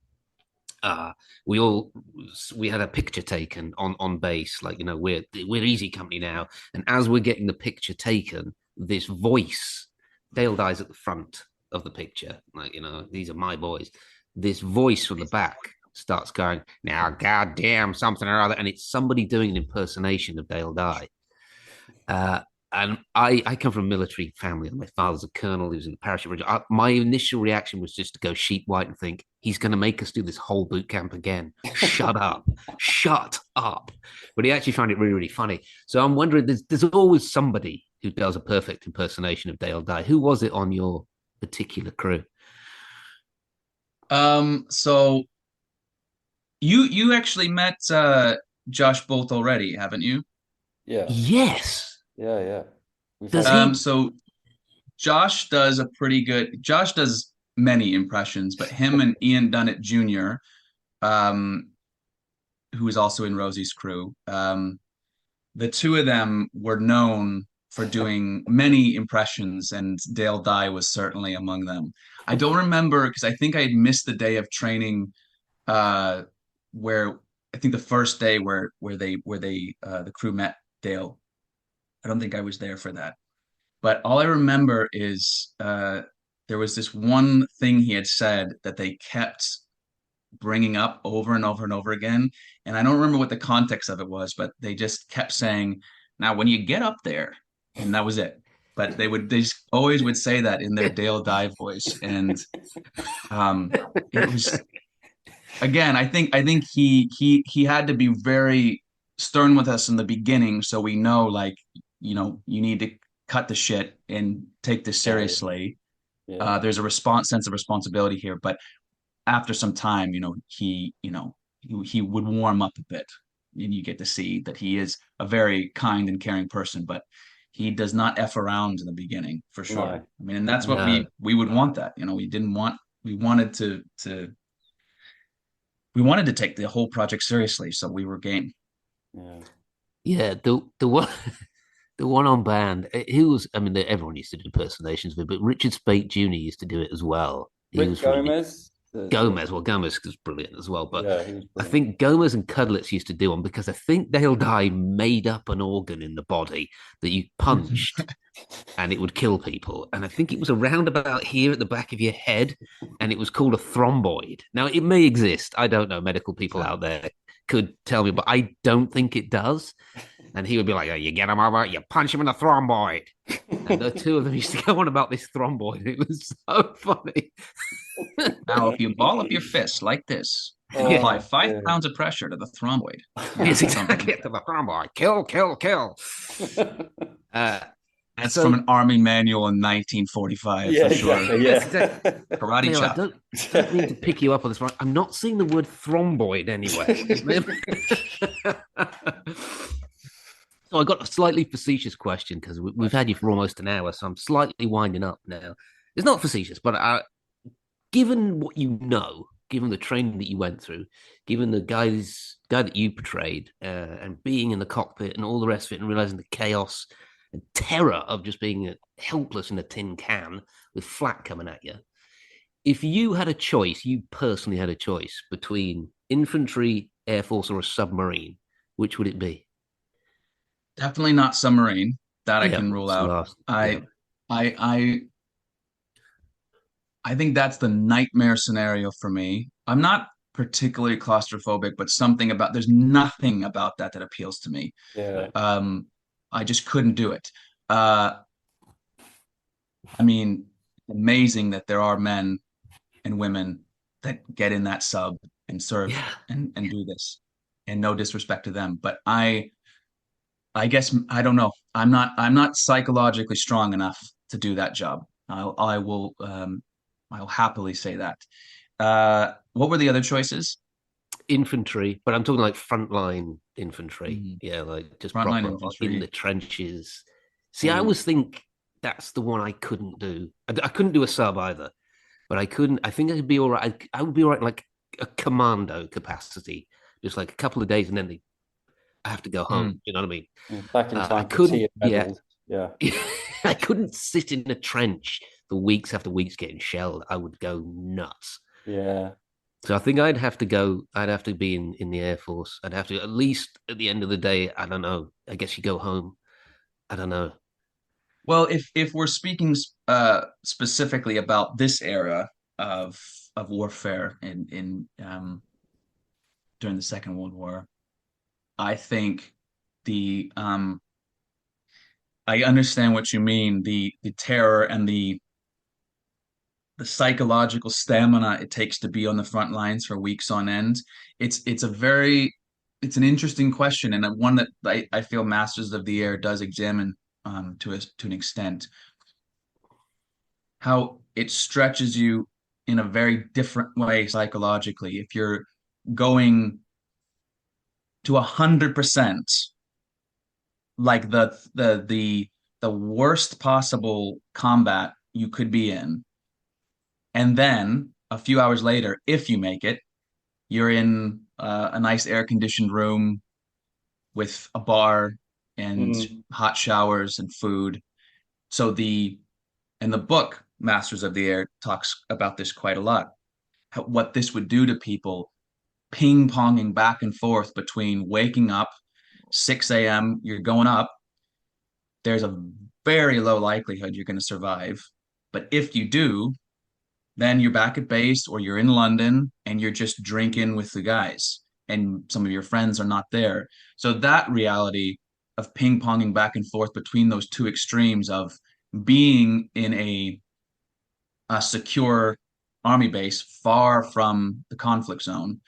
we had a picture taken on base, like, we're Easy Company now, and as we're getting the picture taken, this voice, Dale Dye's at the front of the picture, like, these are my boys. This voice from the back starts going, now goddamn something or other, and it's somebody doing an impersonation of Dale Dye. And I come from a military family. My father's a colonel. He was in the parachute regiment. My initial reaction was just to go sheep white and think, he's going to make us do this whole boot camp again. Shut up. Shut up. But he actually found it really, really funny. So I'm wondering, there's always somebody who does a perfect impersonation of Dale Dye. Who was it on your particular crew? So you actually met Josh both already, haven't you? Yeah. Yes. Yeah. Does he? So Josh does many impressions, but him and Ian Dunnett Jr., who is also in Rosie's crew, the two of them were known for doing many impressions, and Dale Dye was certainly among them. I don't remember because I think I had missed the day of training, where I think the first day where the crew met Dale. I don't think I was there for that. But all I remember is there was this one thing he had said that they kept bringing up over and over and over again. And I don't remember what the context of it was, but they just kept saying, now, when you get up there, and that was it. But they just always would say that in their Dale Dye voice. And it was, again, I think he had to be very stern with us in the beginning. So we know, like, you need to cut the shit and take this seriously. Yeah. There's a sense of responsibility here, but after some time, he would warm up a bit, and you get to see that he is a very kind and caring person, but he does not F around in the beginning, for sure. No. I mean, and that's what we would want that, we wanted to take the whole project seriously. So we were game. Yeah. The one, the one on band, he was, I mean, everyone used to do impersonations of it, but Richard Speight Jr. used to do it as well. Rick Gomez? Gomez was brilliant as well. But yeah, I think Gomez and Cudlitz used to do one because I think Dale Dye made up an organ in the body that you punched and it would kill people. And I think it was around about here at the back of your head, and it was called a thromboid. Now, it may exist. I don't know. Medical people out there could tell me, but I don't think it does. And he would be like, oh, you get him over, you punch him in the thromboid. And the two of them used to go on about this thromboid. It was so funny. Now, if you ball up your fist like this, and apply 5 pounds of pressure to the thromboid. Yes, exactly. To the thromboid. Kill. That's from So an army manual in 1945 Yeah, for sure. exactly. yes, Yeah. exactly. Karate Neil, I chop. don't mean to pick you up on this one. I'm not seeing the word thromboid anywhere. So I got a slightly facetious question because we've had you for almost an hour, so I'm slightly winding up now. It's not facetious, but given what you know, given the training that you went through, given the guy that you portrayed, and being in the cockpit and all the rest of it, and realizing the chaos and terror of just being helpless in a tin can with flak coming at you. If you had a choice, you personally had a choice between infantry, air force, or a submarine, which would it be? Definitely not submarine. That I Yeah, can rule it's the out. last. Yeah, I I I I think that's the nightmare scenario for me. I'm not particularly claustrophobic, but there's nothing about that that appeals to me. Yeah. Um, I just couldn't do it. Uh, I mean, amazing that there are men and women that get in that sub and serve yeah. and do this. And no disrespect to them, but I guess I don't know. I'm not psychologically strong enough to do that job. I'll happily say that. What were the other choices? Infantry, but I'm talking like frontline infantry. Mhm. Yeah, like just Frontline proper in the infantry. trenches. See, I Mm. always think that's the one I couldn't do. I couldn't do a sub either, but I couldn't. I think I could be all right. I would be all right in like a commando capacity, just like a couple of days, and then I have to go home. Mm. You know what I mean? Back in I time for tea couldn't. and Yeah, medals. Yeah. I couldn't sit in a trench for weeks after weeks getting shelled. I would go nuts. Yeah. So I think I'd have to go. I'd have to be in the Air Force. I'd have to at least at the end of the day. I don't know. I guess you go home. I don't know. Well, if we're speaking specifically about this era of warfare in during the Second World War, I think the I understand what you mean, the terror and the psychological stamina it takes to be on the front lines for weeks on end. It's an interesting question, and one that I feel Masters of the Air does examine to an extent how it stretches you in a very different way psychologically. If you're going to 100% like the worst possible combat you could be in, and then a few hours later, if you make it, you're in a nice air conditioned room with a bar and Mm. hot showers and food. So and the book Masters of the Air talks about this quite a lot. What this would do to people, ping ponging back and forth between waking up 6 a.m. You're going up. There's a very low likelihood you're going to survive, but if you do, then you're back at base or you're in London and you're just drinking with the guys and some of your friends are not there. So that reality of ping ponging back and forth between those two extremes of being in a secure army base far from the conflict zone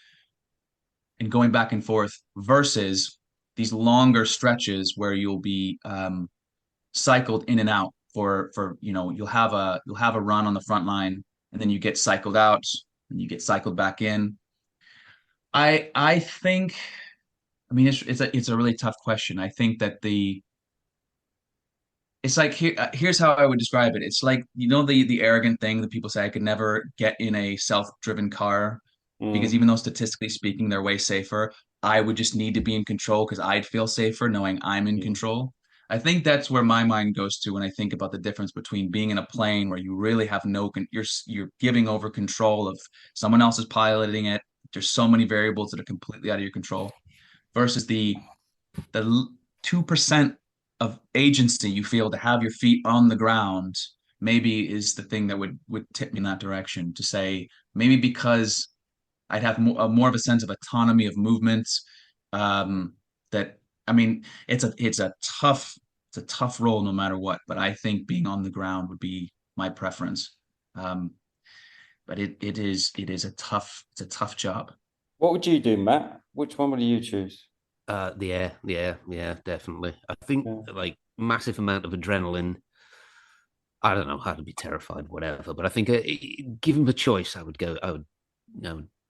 and going back and forth versus these longer stretches where you'll be cycled in and out for you'll have a run on the front line and then you get cycled out and you get cycled back in. I think I mean it's a really tough question. I think that the it's like here's how I would describe it. It's like the arrogant thing that people say I could never get in a self-driven car because Mm. even though statistically speaking they're way safer, I would just need to be in control because I'd feel safer knowing I'm in Mm. control. I think that's where my mind goes to when I think about the difference between being in a plane where you really have you're giving over control of someone else is piloting it. There's so many variables that are completely out of your control versus the 2% of agency you feel to have your feet on the ground maybe is the thing that would tip me in that direction to say maybe because I'd have more of a sense of autonomy of movements. That I mean, it's a tough role no matter what. But I think being on the ground would be my preference. Um, but it is a tough job. What would you do, Matt? Which one would you choose? The air, yeah, definitely. I think Yeah. like massive amount of adrenaline. I don't know how to be terrified, whatever. But I think, given the choice, I would go. I would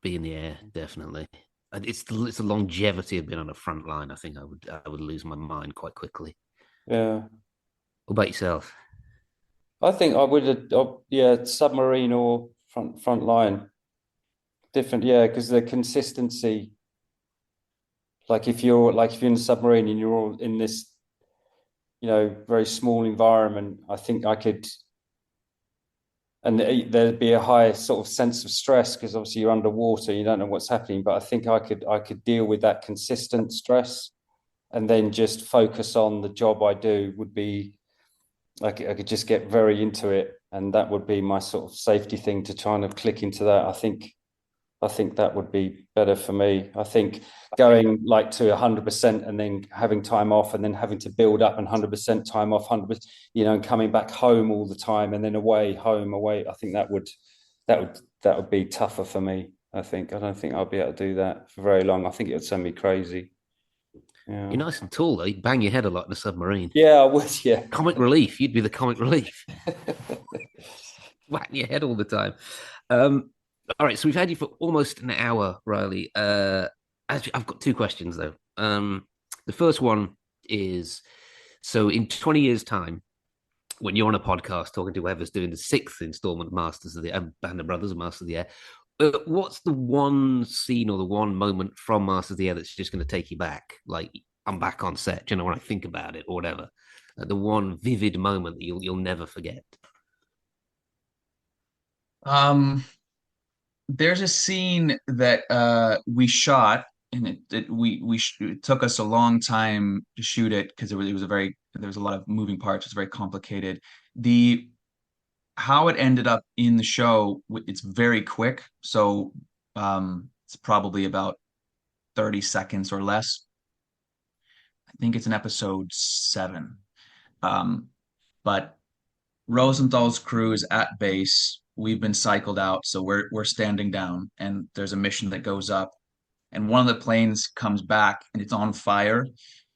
be in the air definitely. It's the longevity of being on the front line. I think I would lose my mind quite quickly. Yeah. What about yourself? I think I would have, yeah, submarine or front line. Different, yeah, because the consistency. Like if you're in a submarine and you're all in this, very small environment, I think I could, and there'd be a high sort of sense of stress because obviously you're underwater, you don't know what's happening. But I think I could deal with that consistent stress, and then just focus on the job I do would be I could just get very into it, and that would be my sort of safety thing to try and click into that. I think that would be better for me. I think going like to 100% and then having time off and then having to build up and 100% time off, 100%, and coming back home all the time and then away, home, away. I think that would be tougher for me. I don't think I'll be able to do that for very long. I think it would send me crazy. Yeah. You're nice and tall though. You bang your head a lot in a submarine. Yeah, I would. Yeah. Comic relief. You'd be the comic relief. Whack your head all the time. Um, all right, so we've had you for almost an hour, Riley. I've got two questions though. The first one is, so in 20 years' time, when you're on a podcast talking to whoever's doing the sixth installment of Masters of the Band of Brothers of Masters of the Air, what's the one scene or the one moment from Masters of the Air that's just going to take you back? Like, I'm back on set, when I think about it or whatever. The one vivid moment that you'll never forget. Um, there's a scene that we shot, and it took us a long time to shoot it because there was a lot of moving parts. It's very complicated. The How it ended up in the show, it's very quick. So it's probably about 30 seconds or less. I think it's in episode 7. Um, but Rosenthal's crew is at base. We've been cycled out, so we're standing down, and there's a mission that goes up, and one of the planes comes back, and it's on fire.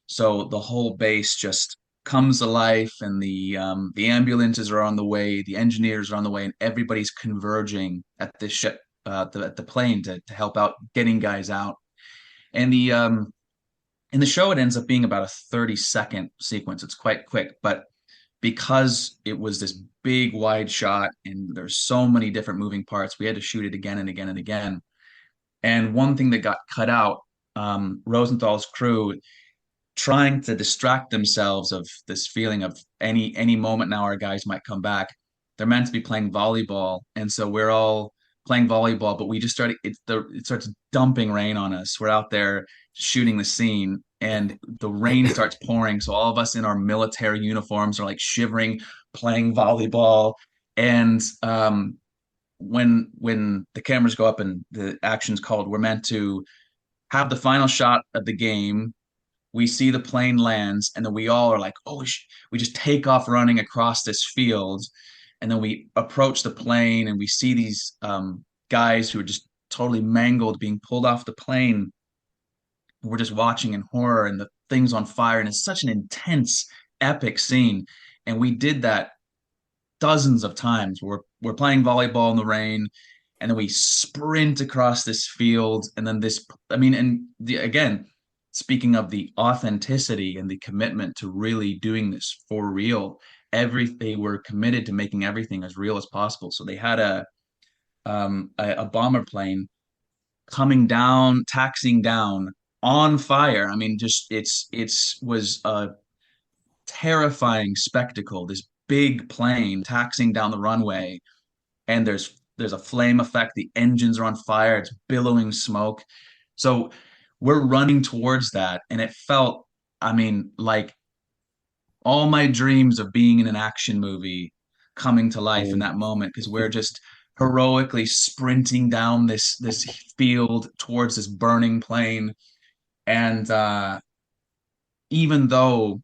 So the whole base just comes to life, and the ambulances are on the way, the engineers are on the way, and everybody's converging at this ship, at the plane to help out getting guys out. And the in the show, it ends up being about a 30-second sequence. It's quite quick, but because it was this big wide shot and there's so many different moving parts, we had to shoot it again and again and again. And one thing that got cut out, Rosenthal's crew trying to distract themselves of this feeling of any moment now our guys might come back. They're meant to be playing volleyball, and so we're all playing volleyball, but we just started. It starts dumping rain on us. We're out there shooting the scene, and the rain starts pouring. So all of us in our military uniforms are like shivering, playing volleyball, and when the cameras go up and the action's called, we're meant to have the final shot of the game. We see the plane lands, and then we all are like, oh, we just take off running across this field. And then we approach the plane, and we see these guys who are just totally mangled being pulled off the plane. We're just watching in horror, and the thing's on fire. And it's such an intense, epic scene. And we did that dozens of times. We're playing volleyball in the rain, and then we sprint across this field, and then again, speaking of the authenticity and the commitment to really doing this for real, they were committed to making everything as real as possible. So they had a bomber plane coming down, taxiing down on fire. I mean, just it's was a terrifying spectacle. This big plane taxiing down the runway, and there's a flame effect. The engines are on fire. It's billowing smoke. So we're running towards that, and it felt, I mean, like all my dreams of being in an action movie coming to life in that moment, because we're just heroically sprinting down this field towards this burning plane. And even though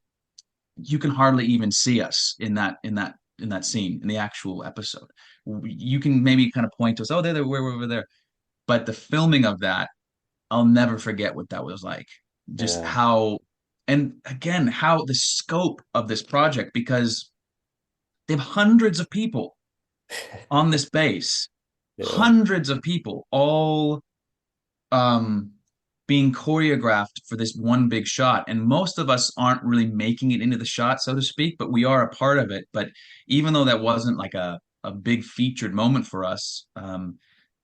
you can hardly even see us in that scene in the actual episode, you can maybe kind of point to us, oh, we're over there. But the filming of that, I'll never forget what that was like. Just Yeah. how and again, how the scope of this project, because they have hundreds of people on this base, Yeah. hundreds of people, all um, being choreographed for this one big shot. And most of us aren't really making it into the shot, so to speak, but we are a part of it. But even though that wasn't like a big featured moment for us,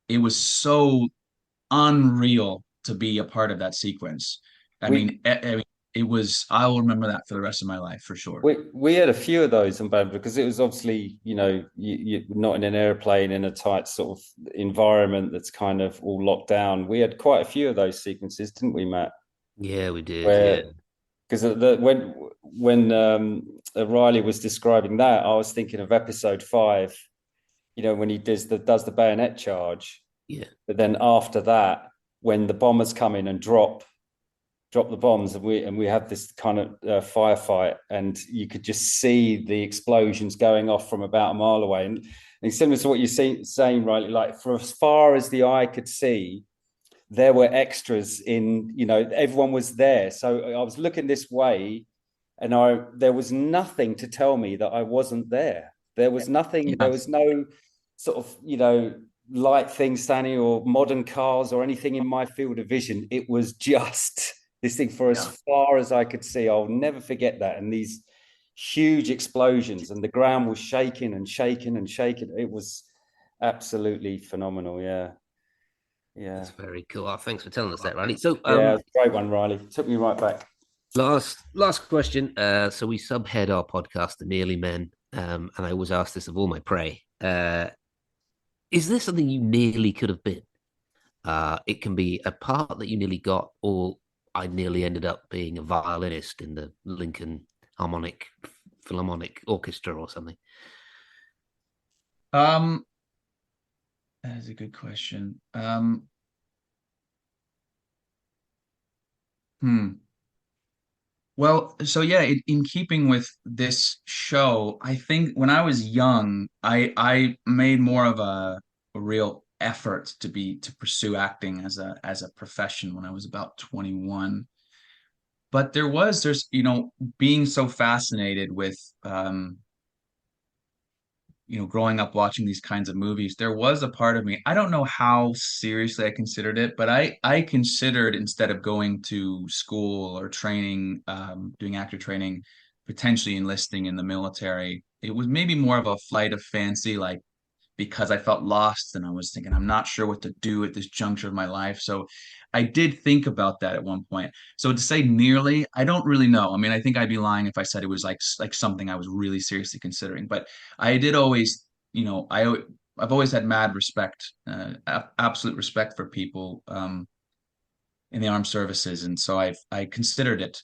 it was so unreal to be a part of that sequence. We I mean, it was, I'll remember that for the rest of my life for sure. we had a few of those in band because it was obviously, you're not in an airplane in a tight sort of environment that's kind of all locked down. We had quite a few of those sequences, didn't we, Matt? Yeah, we did. Yeah. Where because when Riley was describing that, I was thinking of episode 5. When he does the bayonet charge, Yeah. but then after that, when the bombers come in and drop the bombs, and we have this kind of firefight, and you could just see the explosions going off from about a mile away, and similar to what you're saying, right? Like for as far as the eye could see, there were extras everyone was there. So I was looking this way, and there was nothing to tell me that I wasn't there. There was nothing. There Yeah. was no sort of light things standing or modern cars or anything in my field of vision. It was just this thing for as Yeah. far as I could see. I'll never forget that. And these huge explosions, and the ground was shaking and shaking and shaking. It was absolutely phenomenal. Yeah, yeah, That's very cool. Oh, thanks for telling us that, Riley. So, yeah. Great one, Riley. Took me right back. last question. So we subhead our podcast to Nearly Men, and I always ask this of all my prey. Is there something you nearly could have been? It can be a part that you nearly got, or I nearly ended up being a violinist in the Lincoln Harmonic Philharmonic Orchestra or something. Um, that is a good question. Hmm. Well, so yeah, in keeping with this show, I think when I was young, I made more of a real effort to pursue acting as a profession when I was about 21. But there's being so fascinated with growing up watching these kinds of movies, there was a part of me, I don't know how seriously I considered it, but I considered, instead of going to school or training, doing actor training, potentially enlisting in the military. It was maybe more of a flight of fancy, like because I felt lost and I was thinking, I'm not sure what to do at this juncture of my life. So I did think about that at one point. So to say nearly, I don't really know. I mean, I think I'd be lying if I said it was like something I was really seriously considering. But I did always, I've always had mad respect, absolute respect for people in the armed services, and so I considered it.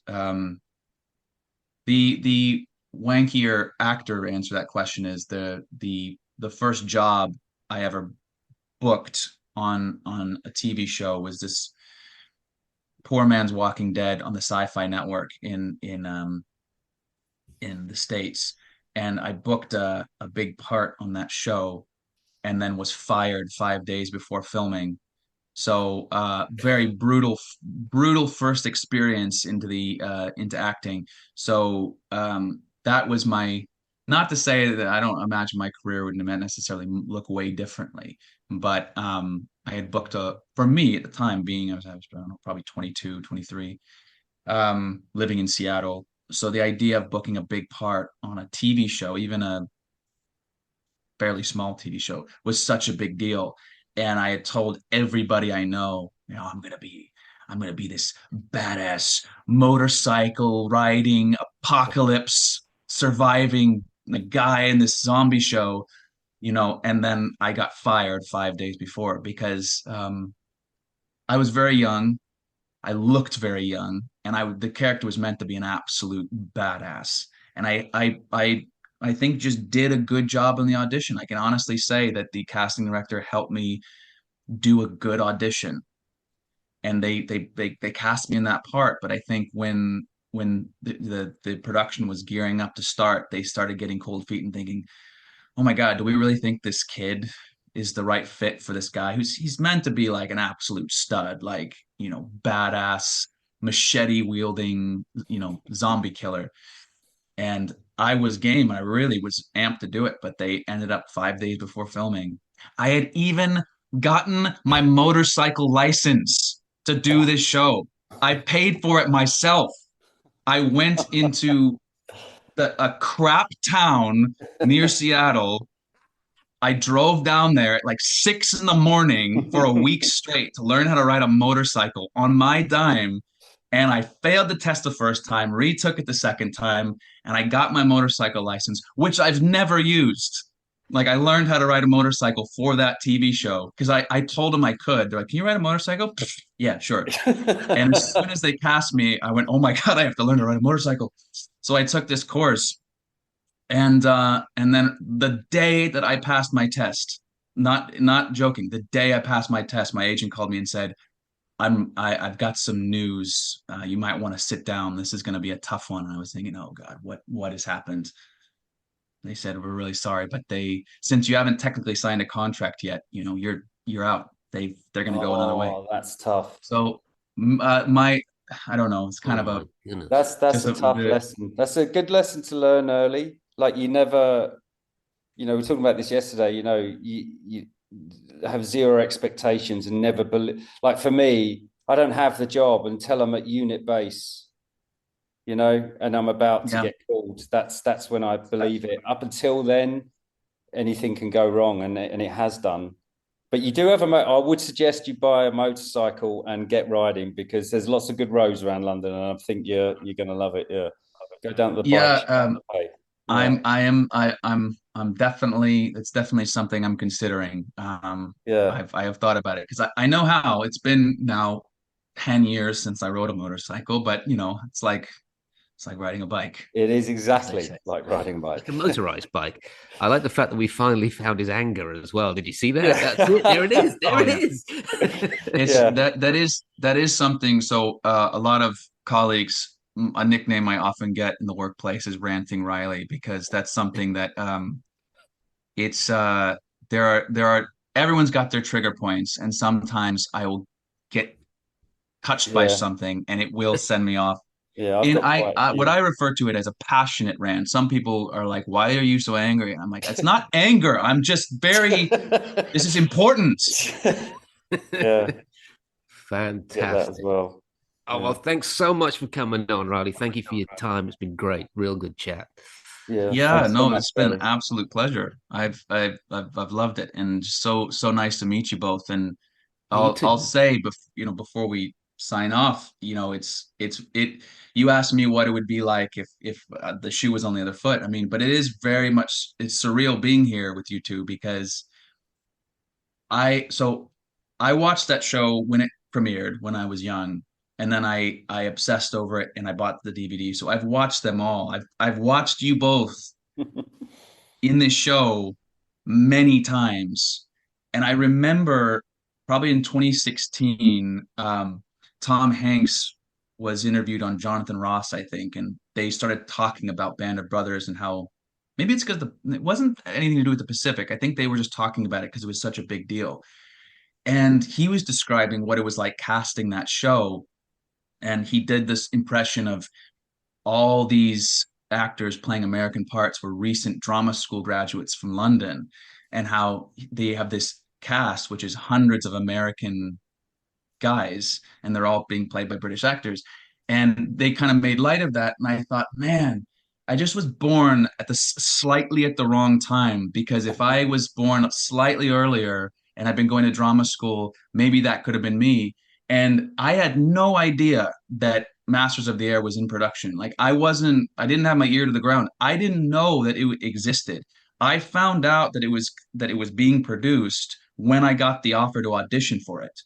The wankier actor answer to that question is the first job I ever booked on a TV show was this Poor Man's Walking Dead on the Sci-Fi Network in the States. And I booked a big part on that show and then was fired 5 days before filming. So very brutal first experience into acting. So that was my, not to say that I don't imagine my career would necessarily look way differently, but I had booked for me at the time being, I was I don't know, probably 22, 23, living in Seattle. So the idea of booking a big part on a TV show, even a fairly small TV show, was such a big deal. And I had told everybody I know, I'm gonna be this badass motorcycle riding apocalypse surviving guy in this zombie show, and then I got fired 5 days before because I was very young. I looked very young, and the character was meant to be an absolute badass. And I think just did a good job in the audition. I can honestly say that the casting director helped me do a good audition, and they cast me in that part. But I think when the production was gearing up to start, they started getting cold feet and thinking, oh my God, do we really think this kid is the right fit for this guy he's meant to be like an absolute stud, like, badass, machete wielding, zombie killer. And I was game. I really was amped to do it, but they ended up 5 days before filming. I had even gotten my motorcycle license to do this show. I paid for it myself. I went into a crap town near Seattle. I drove down there at like 6 in the morning for a week straight to learn how to ride a motorcycle on my dime. And I failed the test the first time, retook it the second time, and I got my motorcycle license, which I've never used. Like I learned how to ride a motorcycle for that TV show because I told them I could. They're like, "Can you ride a motorcycle?" Yeah, sure. And as soon as they passed me, I went, "Oh my God, I have to learn to ride a motorcycle." So I took this course, and then the day that I passed my test, not joking, the day I passed my test, my agent called me and said, I've got some news. You might want to sit down. This is going to be a tough one." And I was thinking, oh God, what has happened? They said, "We're really sorry, but since you haven't technically signed a contract yet, you're out. They're going to go another way." Oh, that's tough. So my I don't know. It's kind Oh of my a goodness. That's just a tough lesson. That's a good lesson to learn early. Like you never, we were talking about this yesterday. You have zero expectations and never believe. Like for me, I don't have the job until I'm at unit base, and I'm about to yeah. get called. That's when I believe it. Up until then, anything can go wrong, and it has done. But you do have I would suggest you buy a motorcycle and get riding because there's lots of good roads around London, and I think you're going to love it. Yeah, go down to the bike Yeah, shop on the way. Yeah, I'm definitely, it's definitely something I'm considering. yeah. I have thought about it because I know how it's been now 10 years since I rode a motorcycle, but it's like riding a bike, It is as they exactly say. like riding a bike. Like a motorized bike. I like the fact that we finally found his anger as well. Did you see that? That's it. There it Yeah. is. There Oh it yeah. is. It's Yeah. that is something. So a lot of colleagues, a nickname I often get in the workplace is Ranting Riley because that's something that it's there are everyone's got their trigger points, and sometimes I will get touched by Yeah. something and it will send me off. Yeah. I've And got quite a what few. I refer to it as a passionate rant. Some people are like, "Why are you so angry?" And I'm like, "It's not anger. I'm just very. This is important." Yeah. Get that as Fantastic. well. Oh, well, Yeah. thanks so much for coming on, Riley. Thank you for your time. It's been great. Real good chat. Yeah. Yeah, Thanks so no, much, it's been an Barry. absolute pleasure. I've loved it, and just so nice to meet you both. And You I'll too. say before we sign off, it. You asked me what it would be like if the shoe was on the other foot. I mean, but it is very much it's surreal being here with you two because so I watched that show when it premiered when I was young, and then I obsessed over it and I bought the DVD. So I've watched them all. I've watched you both in this show many times. And I remember probably in 2016, Tom Hanks was interviewed on Jonathan Ross, I think, and they started talking about Band of Brothers and how maybe it's because it wasn't anything to do with the Pacific. I think they were just talking about it because it was such a big deal. And he was describing what it was like casting that show. And he did this impression of all these actors playing American parts were recent drama school graduates from London, and how they have this cast, which is hundreds of American guys, and they're all being played by British actors. And they kind of made light of that. And I thought, man, I just was born at the slightly at the wrong time because if I was born slightly earlier and I'd been going to drama school, maybe that could have been me. And I had no idea that Masters of the Air was in production. Like I didn't have my ear to the ground. I didn't know that it existed. I found out that it was being produced when I got the offer to audition for it.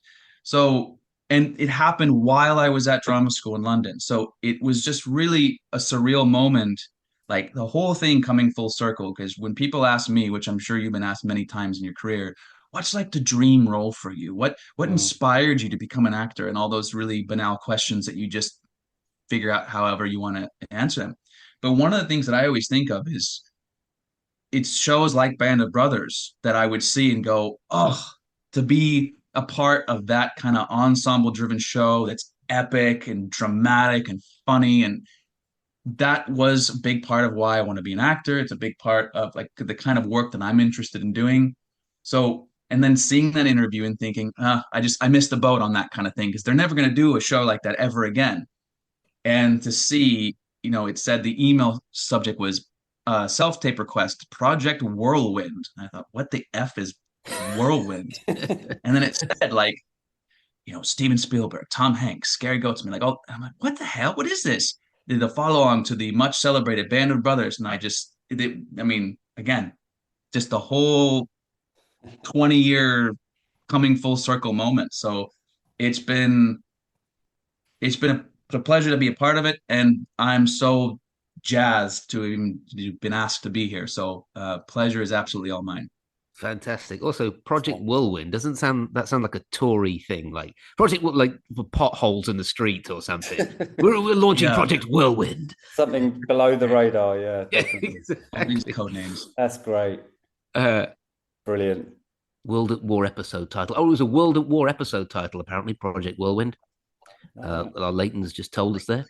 So, and it happened while I was at drama school in London. So it was just really a surreal moment, like the whole thing coming full circle. Because when people ask me, which I'm sure you've been asked many times in your career, what's like the dream role for you? What Mm. inspired you to become an actor? And all those really banal questions that you just figure out however you want to answer them. But one of the things that I always think of is it's shows like Band of Brothers that I would see and go, oh, to be a part of that kind of ensemble driven show that's epic and dramatic and funny, and that was a big part of why I want to be an actor. It's a big part of like the kind of work that I'm interested in doing. So, and then seeing that interview and thinking, I missed the boat on that kind of thing because they're never going to do a show like that ever again. And to see, it said the email subject was self-tape request, Project Whirlwind. And I thought, what the F is Whirlwind? And then it said like, Steven Spielberg, Tom Hanks, Gary Goetzman, like, oh, I'm like, what the hell? What is this? The follow-on to the much celebrated Band of Brothers. And again, just the whole 20-year coming full circle moment. So it's been a pleasure to be a part of it, and I'm so jazzed to even been asked to be here. So pleasure is absolutely all mine. Fantastic. Also, Project Whirlwind doesn't sound like a Tory thing, like Project like for potholes in the street or something. We're launching Project Whirlwind. Something below the radar, yeah. All these code names. That's great. Brilliant. World at War episode title. Oh, it was a World at War episode title, apparently, Project Whirlwind. Our Leighton's just told us there.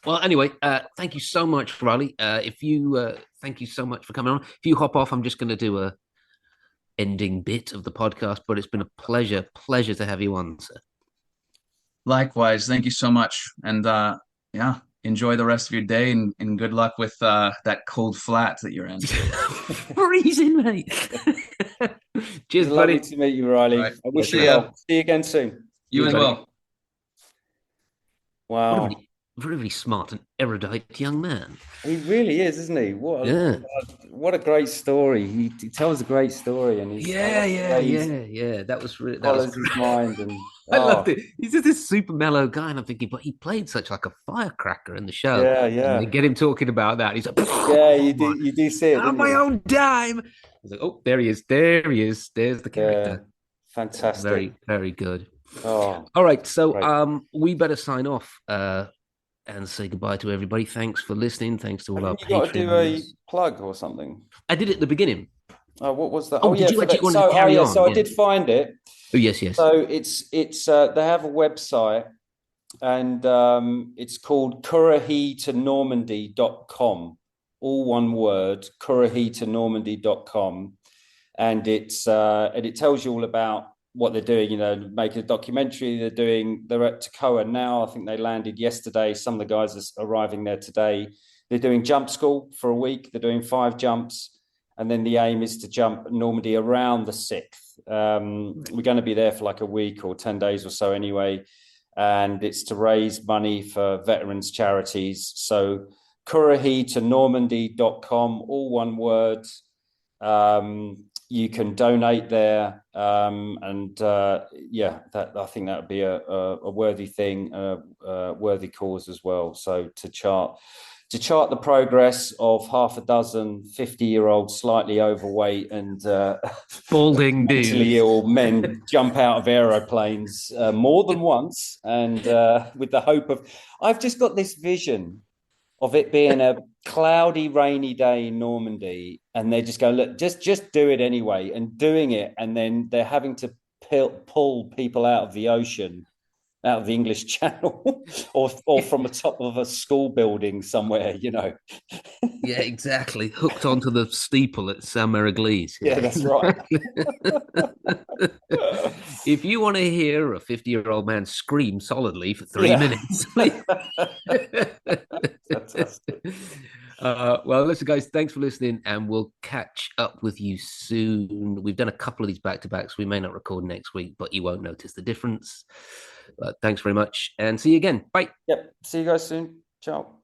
Well, anyway, thank you so much, Riley. Thank you so much for coming on. If you hop off, I'm just going to do a ending bit of the podcast, but it's been a pleasure to have you on, sir. Likewise, thank you so much, and enjoy the rest of your day, and good luck with that cold flat that you're in. Freezing, mate. Cheers, buddy. Lovely to meet you, Riley. Right. I wish you well. See you again soon. You as well. Wow. Very, very smart and erudite young man. He really is, isn't he? What a great story. He tells a great story, and he's That was really his mind, and I loved it. He's just this super mellow guy, and I'm thinking, but he played such like a firecracker in the show. Yeah. And they get him talking about that. He's like, you do see it on my own dime. I was like, oh, there he is. There's the character. Fantastic. Very, very good. Oh, all right. So we better sign off and say goodbye to everybody. Thanks for listening. Thanks to all our patrons. You got to do a plug or something. I did it at the beginning. Oh, what was that? Did you actually want to carry on? So I did find it. Oh, yes. So it's they have a website, and it's called currahetonormandy.com. All one word, currahetonormandy.com. And it tells you all about what they're doing, making a documentary. They're at Toccoa now. I think they landed yesterday. Some of the guys are arriving there today. They're doing jump school for a week. They're doing 5 jumps. And then the aim is to jump Normandy around the 6th. We're going to be there for like a week or 10 days or so anyway. And it's to raise money for veterans charities. So currahetonormandy.com, all one word. You can donate there, I think that would be a worthy thing, a worthy cause as well. So to chart the progress of half a dozen 50-year-old, slightly overweight and balding mentally ill men jump out of aeroplanes more than once, and with the hope of, I've just got this vision of it being a cloudy, rainy day in Normandy, and they just go, look, just do it anyway, and doing it, and then they're having to pull people out of the ocean, out of the English Channel, or from the top of a school building somewhere, Yeah, exactly. Hooked onto the steeple at St. Mary-Glees. Yeah, that's right. If you want to hear a 50-year-old man scream solidly for 3 minutes, fantastic. Well, listen, guys, thanks for listening, and we'll catch up with you soon. We've done a couple of these back-to-backs. We may not record next week, but you won't notice the difference. But thanks very much, and see you again. Bye. Yep. See you guys soon. Ciao.